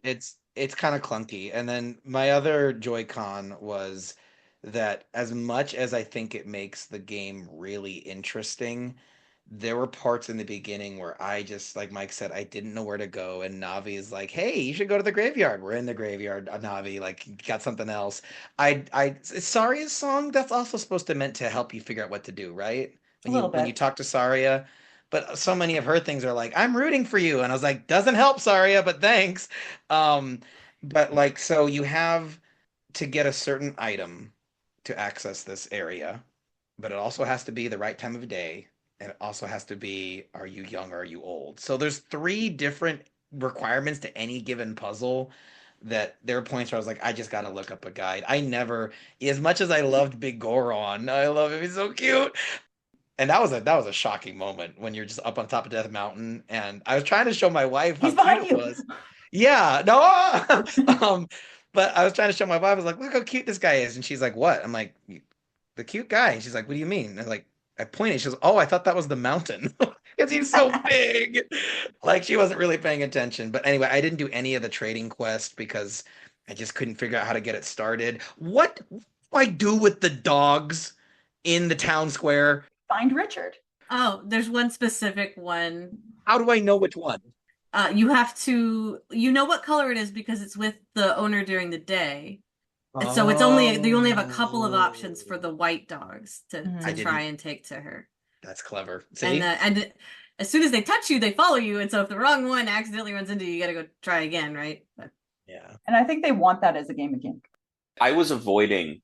It's kind of clunky. And then my other Joy-Con was that as much as I think it makes the game really interesting, there were parts in the beginning where I just, like Mike said, I didn't know where to go. And Navi is like, hey, you should go to the graveyard. We're in the graveyard. Navi, like, got something else. It's Saria's song. That's also supposed to meant to help you figure out what to do, right? When you talk to Saria. But so many of her things are like, I'm rooting for you. And I was like, doesn't help, Saria, but thanks. But like, so you have to get a certain item to access this area, but it also has to be the right time of day. And it also has to be, are you young or are you old? So there's 3 different requirements to any given puzzle that there are points where I was like, I just got to look up a guide. As much as I loved Big Goron, I love him, he's so cute. And that was a shocking moment when you're just up on top of Death Mountain. And I was trying to show my wife how cute it was. Yeah, no. But I was trying to show my wife, I was like, look how cute this guy is. And she's like, what? I'm like, the cute guy. And she's like, what do you mean? And like, I pointed, she goes, oh, I thought that was the mountain. Because he's so big. Like, she wasn't really paying attention. But anyway, I didn't do any of the trading quest because I just couldn't figure out how to get it started. What do I do with the dogs in the town square? Find Richard. Oh, there's one specific one. How do I know which one? You have to, you know what color it is because it's with the owner during the day. And so you only have a couple of options for the white dogs to try and take to her. That's clever. See? And as soon as they touch you, they follow you. And so if the wrong one accidentally runs into you, you got to go try again, right? But, yeah. And I think they want that as a game again. I was avoiding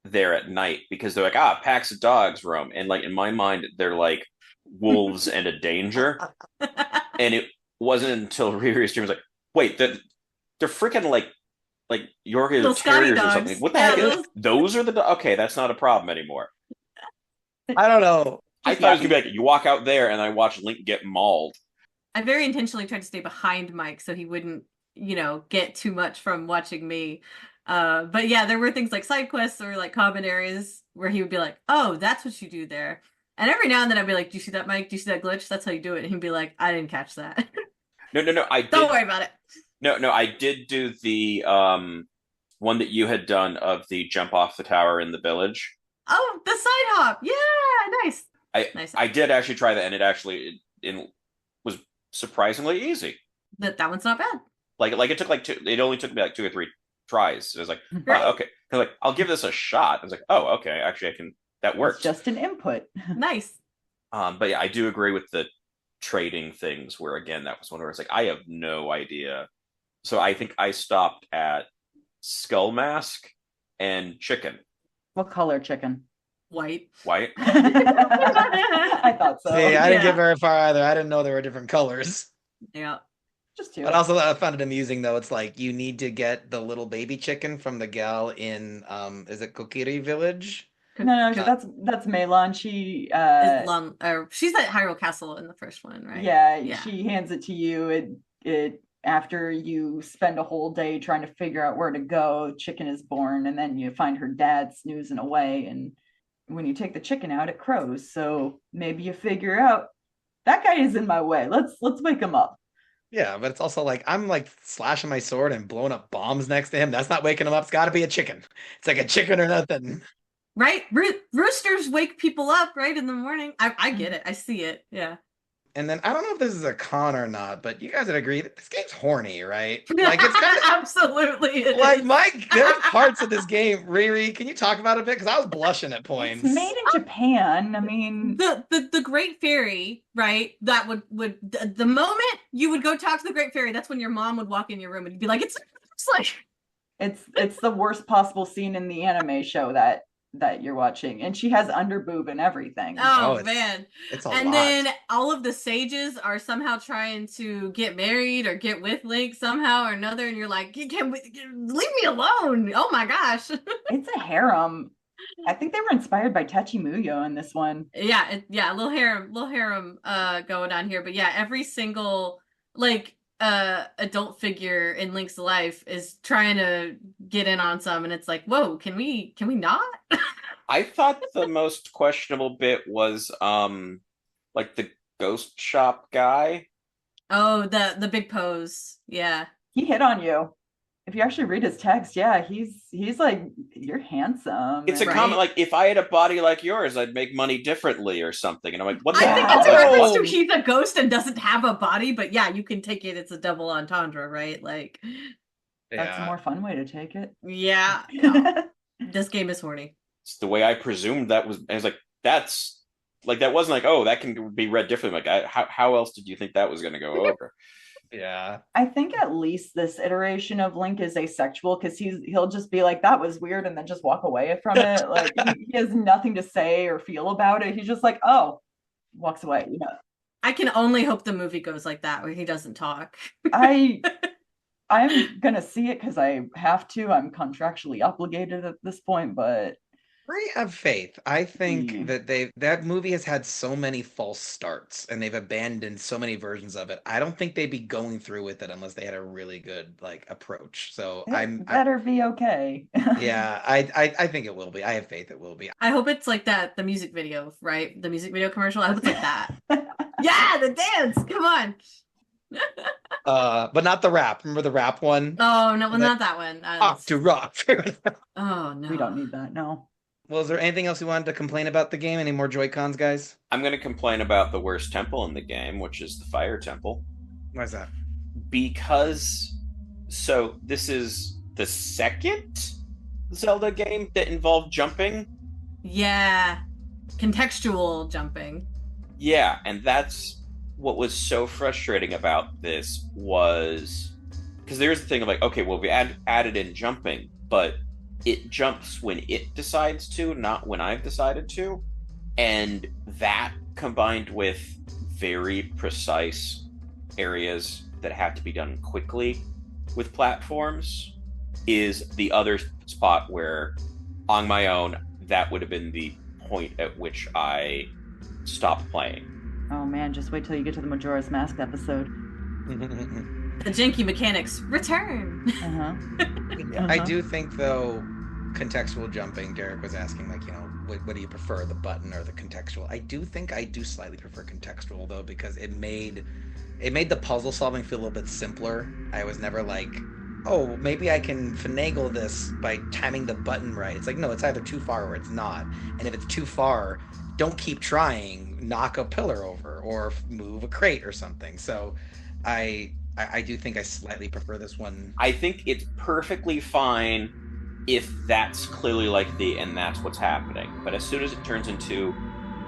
there at night because they're like, packs of dogs roam. And like in my mind, they're like wolves and a danger. And it wasn't until Riri stream was like, wait, they're freaking like Yorkshire Terriers or something. What the heck is those are the okay, that's not a problem anymore. I don't know. I thought it was gonna be like you walk out there and I watch Link get mauled. I very intentionally tried to stay behind Mike so he wouldn't, get too much from watching me. But yeah, there were things like side quests or like common areas where he would be like, oh, that's what you do there. And every now and then I'd be like, do you see that, Mike? Do you see that glitch? That's how you do it. And he'd be like, I didn't catch that. No. Don't worry about it. No, I did do the one that you had done of the jump off the tower in the village. Oh, the side hop. Yeah, nice. I did actually try that, and it was surprisingly easy. That one's not bad. Like it took it only took me like 2 or 3 tries. So it was like, right. Oh, okay. I was like, I'll give this a shot. I was like, oh, okay, actually I can, that works. It's just an input. Nice. But yeah, I do agree with the trading things where again, that was one where it's like, I have no idea. So I think I stopped at Skull Mask and Chicken. What color chicken? White. I thought so. See, I didn't get very far either. I didn't know there were different colors. Yeah. Just 2. But also I found it amusing though. It's like you need to get the little baby chicken from the gal in is it Kokiri Village? No, that's Meilon. She's at Hyrule Castle in the first one, right? Yeah, she hands it to you. It after you spend a whole day trying to figure out where to go, chicken is born, and then you find her dad snoozing away, and when you take the chicken out, it crows. So maybe you figure out that guy is in my way. Let's wake him up. Yeah, but it's also like I'm like slashing my sword and blowing up bombs next to him. That's not waking him up. It's got to be a chicken. It's like a chicken or nothing. Right? Roosters wake people up, right, in the morning. I get it. I see it. Yeah. And then I don't know if this is a con or not, but you guys would agree that this game's horny, right? Like it's kind of absolutely like there's parts of this game. Riri, can you talk about it a bit? Because I was blushing at points. It's made in Japan. I mean, the Great Fairy, right? That would the moment you would go talk to the Great Fairy, that's when your mom would walk in your room and be like, it's like it's the worst possible scene in the anime show that you're watching, and she has underboob and everything. Oh man, it's a and lot. then all of the sages are somehow trying to get married or get with Link somehow or another, and you're like, leave me alone. Oh my gosh. It's a harem. I think they were inspired by Techi Muyo in this one. Yeah, a little harem going on here, but yeah, every single like adult figure in Link's life is trying to get in on some, and it's like, whoa, can we not? I thought the most questionable bit was like the ghost shop guy. Oh, the big pose. Yeah. He hit on you. If you actually read his text, yeah, he's like, you're handsome. It's a comment like, if I had a body like yours, I'd make money differently or something. And I'm like, what the I think hell? it's a reference to he's a ghost and doesn't have a body, but yeah, you can take it. It's a double entendre, right? Like, that's a more fun way to take it. Yeah. This game is horny. It's the way I presumed that was. I was like, that's like, that wasn't like, oh, that can be read differently. Like, how else did you think that was going to go over? Yeah, I think at least this iteration of Link is asexual, because he'll just be like, that was weird, and then just walk away from it. Like he has nothing to say or feel about it. He's just like, oh, walks away. You know, I can only hope the movie goes like that, where he doesn't talk. I'm gonna see it because I have to. I'm contractually obligated at this point, but I have faith. I think that movie has had so many false starts, and they've abandoned so many versions of it. I don't think they'd be going through with it unless they had a really good like approach. So it better be okay. Yeah, I think it will be. I have faith it will be. I hope it's like that, the music video, right? The music video commercial. I hope it's like that. Yeah, the dance. Come on. But not the rap. Remember the rap one? Oh no, well, not that one. Off to rock. Oh no, we don't need that. No. Well, is there anything else you wanted to complain about the game? Any more Joy-Cons, guys? I'm going to complain about the worst temple in the game, which is the Fire Temple. Why is that? Because, so this is the second Zelda game that involved jumping. Yeah, contextual jumping. Yeah, and that's what was so frustrating about this was, because there's the thing of like, okay, well, we added in jumping, but it jumps when it decides to, not when I've decided to. And that, combined with very precise areas that have to be done quickly with platforms, is the other spot where, on my own, that would have been the point at which I stopped playing. Oh man, just wait till you get to the Majora's Mask episode. The janky mechanics return. I do think, though, contextual jumping, Derek was asking, like, you know, what do you prefer, the button or the contextual? I do think I do slightly prefer contextual, though, because it made the puzzle solving feel a little bit simpler. I was never like, oh, maybe I can finagle this by timing the button right. It's like, no, it's either too far or it's not. And if it's too far, don't keep trying, knock a pillar over or move a crate or something. So I do think I slightly prefer this one. I think it's perfectly fine if that's clearly like and that's what's happening. But as soon as it turns into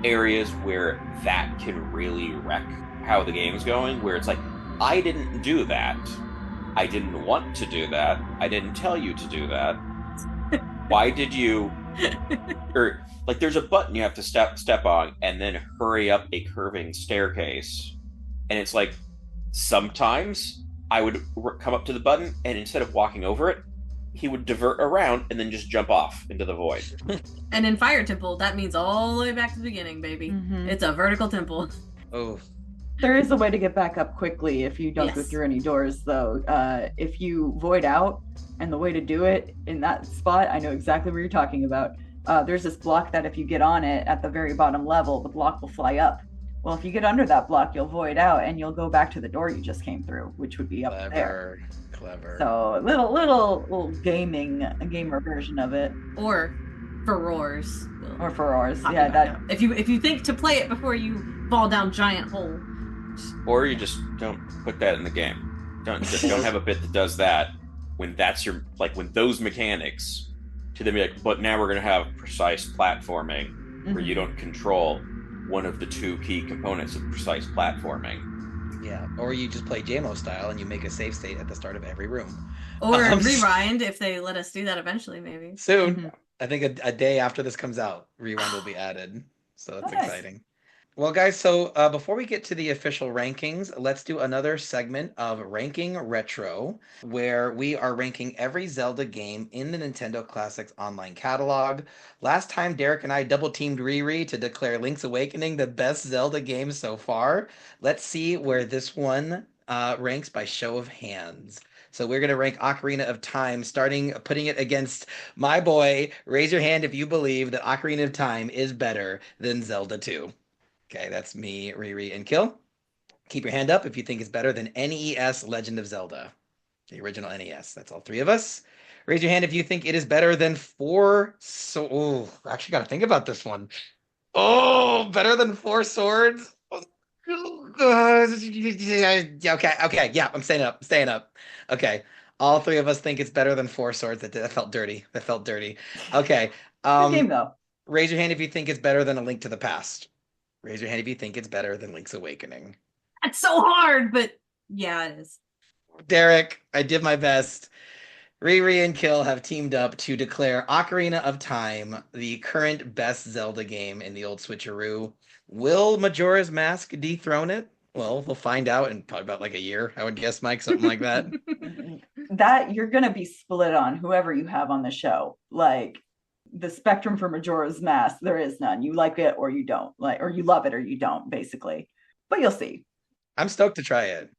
areas where that can really wreck how the game's going, where it's like, I didn't do that. I didn't want to do that. I didn't tell you to do that. Why did you? Or like, there's a button you have to step on and then hurry up a curving staircase. And it's like, sometimes I would come up to the button and instead of walking over it, he would divert around and then just jump off into the void. And in Fire Temple, that means all the way back to the beginning, baby. Mhm. It's a vertical temple. Oh, There is a way to get back up quickly if you don't go Yes. through any doors, though. If you void out, and the way to do it in that spot, I know exactly what you're talking about. There's this block that if you get on it at the very bottom level, the block will fly up. Well, if you get under that block, you'll void out, and you'll go back to the door you just came through, which would be up there. Clever. So little gamer version of it, Or Furores. or Furores. Pop Yeah, it back that. up. If you think to play it before you fall down giant hole. Or you just don't put that in the game. Don't have a bit that does that when that's your, like, when those mechanics, to then be like, but now we're going to have precise platforming where you don't control one of the two key components of precise platforming. Yeah, or you just play Jaymo style and you make a save state at the start of every room. Or rewind if they let us do that eventually, maybe. Soon, Mhm. I think a day after this comes out, rewind will be added. So that's Nice. exciting. Well, guys, so before we get to the official rankings, let's do another segment of Ranking Retro, where we are ranking every Zelda game in the Nintendo Classics online catalog. Last time, Derek and I double-teamed Riri to declare Link's Awakening the best Zelda game so far. Let's see where this one ranks by show of hands. So we're going to rank Ocarina of Time, putting it against my boy. Raise your hand if you believe that Ocarina of Time is better than Zelda 2. Okay, that's me, Riri, and Kill. Keep your hand up if you think it's better than NES Legend of Zelda, the original NES. That's all three of us. Raise your hand if you think it is better than I actually got to think about this one. Oh, better than Four Swords? Okay, yeah, I'm staying up. Okay, all three of us think it's better than Four Swords. That felt dirty. Okay, Good game though. raise your hand if you think it's better than A Link to the Past. Raise your hand if you think it's better than Link's Awakening. That's so hard, but yeah, it is. Derek, I did my best. Riri and Kill have teamed up to declare Ocarina of Time the current best Zelda game in the old switcheroo. Will Majora's Mask dethrone it? Well, we'll find out in probably about like a year, I would guess, Mike, something like that. That you're gonna be split on whoever you have on the show. Like the spectrum for Majora's Mask, there is none. You like it or you don't, like, or you love it or you don't, basically. But you'll see. I'm stoked to try it.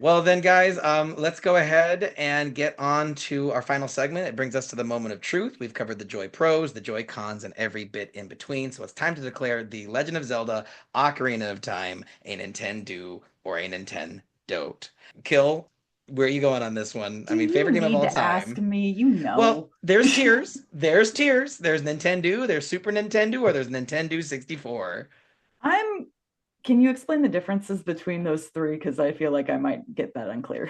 Well then, guys, let's go ahead and get on to our final segment. It brings us to the moment of truth. We've covered the Joy Pros, the Joy Cons, and every bit in between. So it's time to declare the Legend of Zelda Ocarina of Time a Nintendo or a NintenDO'T. Kill, where are you going on this one? I mean, favorite game of all time. Ask me, you know. Well, there's tiers. There's Nintendo, there's Super Nintendo, or there's Nintendo 64. Can you explain the differences between those three? Because I feel like I might get that unclear.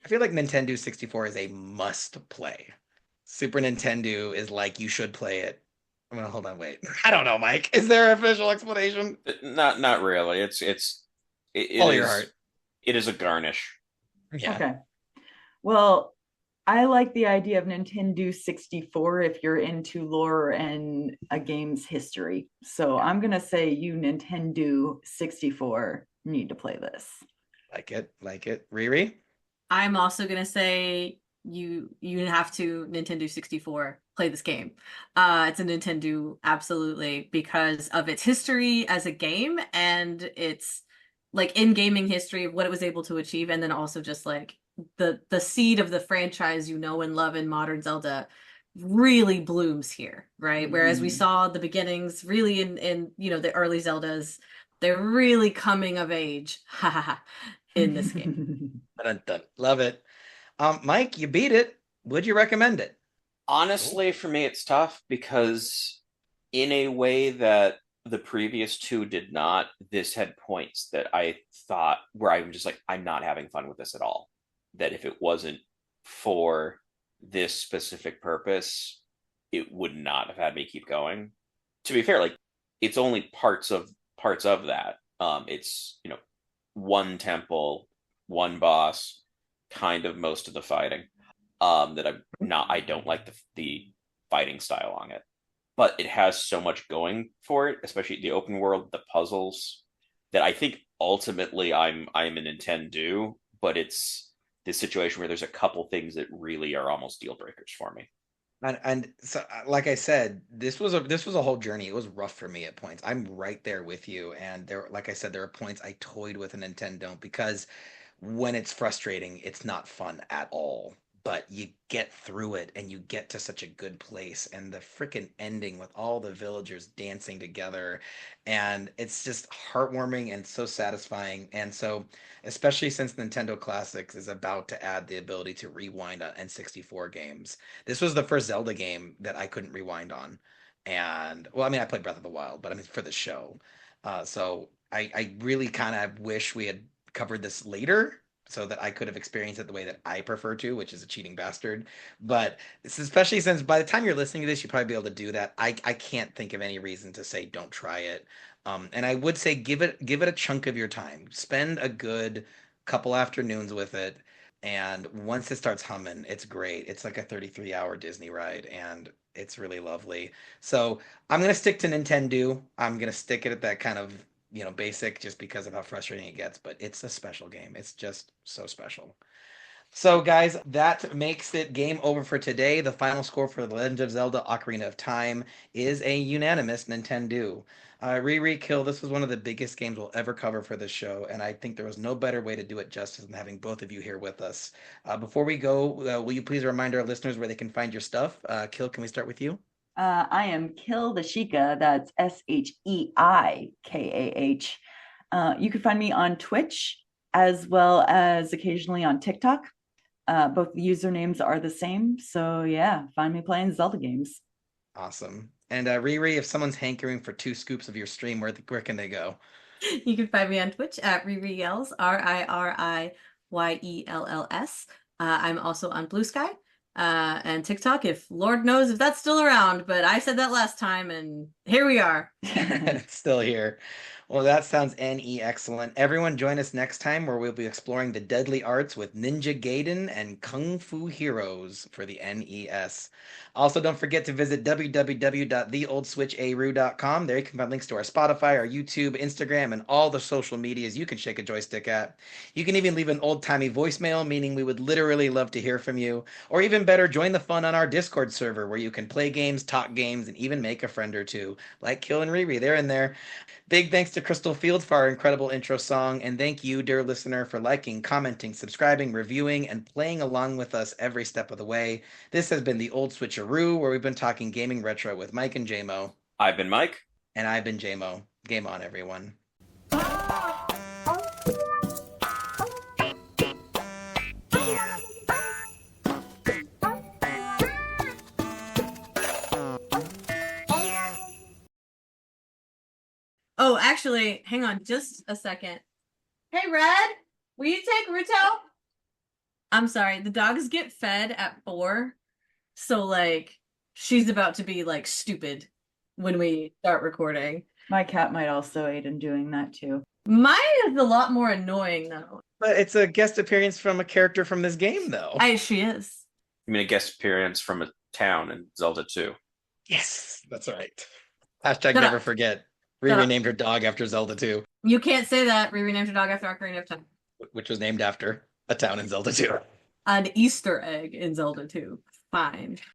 I feel like Nintendo 64 is a must play. Super Nintendo is like you should play it. I'm gonna hold on, wait. I don't know, Mike. Is there an official explanation? Not really. It Follow is, your heart. It is a garnish. Yeah. Okay. Well, I like the idea of Nintendo 64 if you're into lore and a game's history. So I'm going to say you Nintendo 64 need to play this. Like it. Riri? I'm also gonna say you have to Nintendo 64 play this game. It's a Nintendo absolutely because of its history as a game and its like in gaming history of what it was able to achieve, and then also just like the seed of the franchise you know and love in modern Zelda really blooms here, right? Whereas we saw the beginnings really in the early Zeldas, they're really coming of age in this game. Dun-dun-dun. Love it. Mike, you beat it. Would you recommend it? Honestly, for me, it's tough because in a way that the previous two did not, this had points that I thought where I'm just like, I'm not having fun with this at all. That if it wasn't for this specific purpose, it would not have had me keep going. To be fair, like it's only parts of that. It's one temple, one boss, kind of most of the fighting. That I don't like the fighting style on it, but it has so much going for it, especially the open world, the puzzles, that I think ultimately I'm a Nintendo, but it's this situation where there's a couple things that really are almost deal breakers for me. And so, like I said, this was a whole journey. It was rough for me at points. I'm right there with you. And there, like I said, there are points I toyed with a NintenDO'N't because when it's frustrating, it's not fun at all. But you get through it and you get to such a good place. And the freaking ending with all the villagers dancing together. And it's just heartwarming and so satisfying. And so, especially since Nintendo Classics is about to add the ability to rewind on N64 games, this was the first Zelda game that I couldn't rewind on. And, well, I mean, I played Breath of the Wild, but I mean, for the show. So I really kind of wish we had covered this later so that I could have experienced it the way that I prefer to, which is a cheating bastard. But it's especially since by the time you're listening to this, you'll probably be able to do that. I can't think of any reason to say don't try it. And I would say give it a chunk of your time. Spend a good couple afternoons with it. And once it starts humming, it's great. It's like a 33-hour Disney ride, and it's really lovely. So I'm gonna stick to Nintendo. I'm gonna stick it at that kind of basic just because of how frustrating it gets, but it's a special game. It's just so special. So, guys, that makes it game over for today. The final score for The Legend of Zelda Ocarina of Time is a unanimous Nintendo. Riri, Kill, this was one of the biggest games we'll ever cover for this show, and I think there was no better way to do it justice than having both of you here with us. Before we go, will you please remind our listeners where they can find your stuff? Kill, can we start with you? I am KyltheSheikah. That's SHEIKAH. You can find me on Twitch as well as occasionally on TikTok. Both the usernames are the same. So yeah, find me playing Zelda games. Awesome. And Riri, if someone's hankering for 2 scoops of your stream, where can they go? You can find me on Twitch at RiriYells, RiriYells. I'm also on Blue Sky and TikTok, if Lord knows if that's still around, but I said that last time and here we are. It's still here. Well, that sounds excellent. Everyone join us next time where we'll be exploring the deadly arts with Ninja Gaiden and Kung Fu Heroes for the NES. Also, don't forget to visit www.theoldswitcheroo.com. There you can find links to our Spotify, our YouTube, Instagram, and all the social medias you can shake a joystick at. You can even leave an old-timey voicemail, meaning we would literally love to hear from you. Or even better, join the fun on our Discord server where you can play games, talk games, and even make a friend or two, like Kill and Riri. They're in there. Big thanks to Crystal Fields for our incredible intro song, and thank you, dear listener, for liking, commenting, subscribing, reviewing, and playing along with us every step of the way. This has been the Old Switcheroo, where we've been talking gaming retro with Mike and Jaymo. I've been Mike. And I've been Jaymo. Game on, everyone. Oh, actually, hang on just a second. Hey, Red, will you take Ruto? I'm sorry, the dogs get fed at 4, so like she's about to be like stupid when we start recording. My cat might also aid in doing that too. Mine is a lot more annoying though. But it's a guest appearance from a character from this game, though. She is. I mean, a guest appearance from a town in Zelda 2. Yes, that's right. Hashtag Shut never up. forget. Shut Riri up. named her dog after Zelda 2, You can't say that. Riri named her dog after Ocarina of Time. which was named after a town in Zelda 2. An Easter egg in Zelda 2. Fine.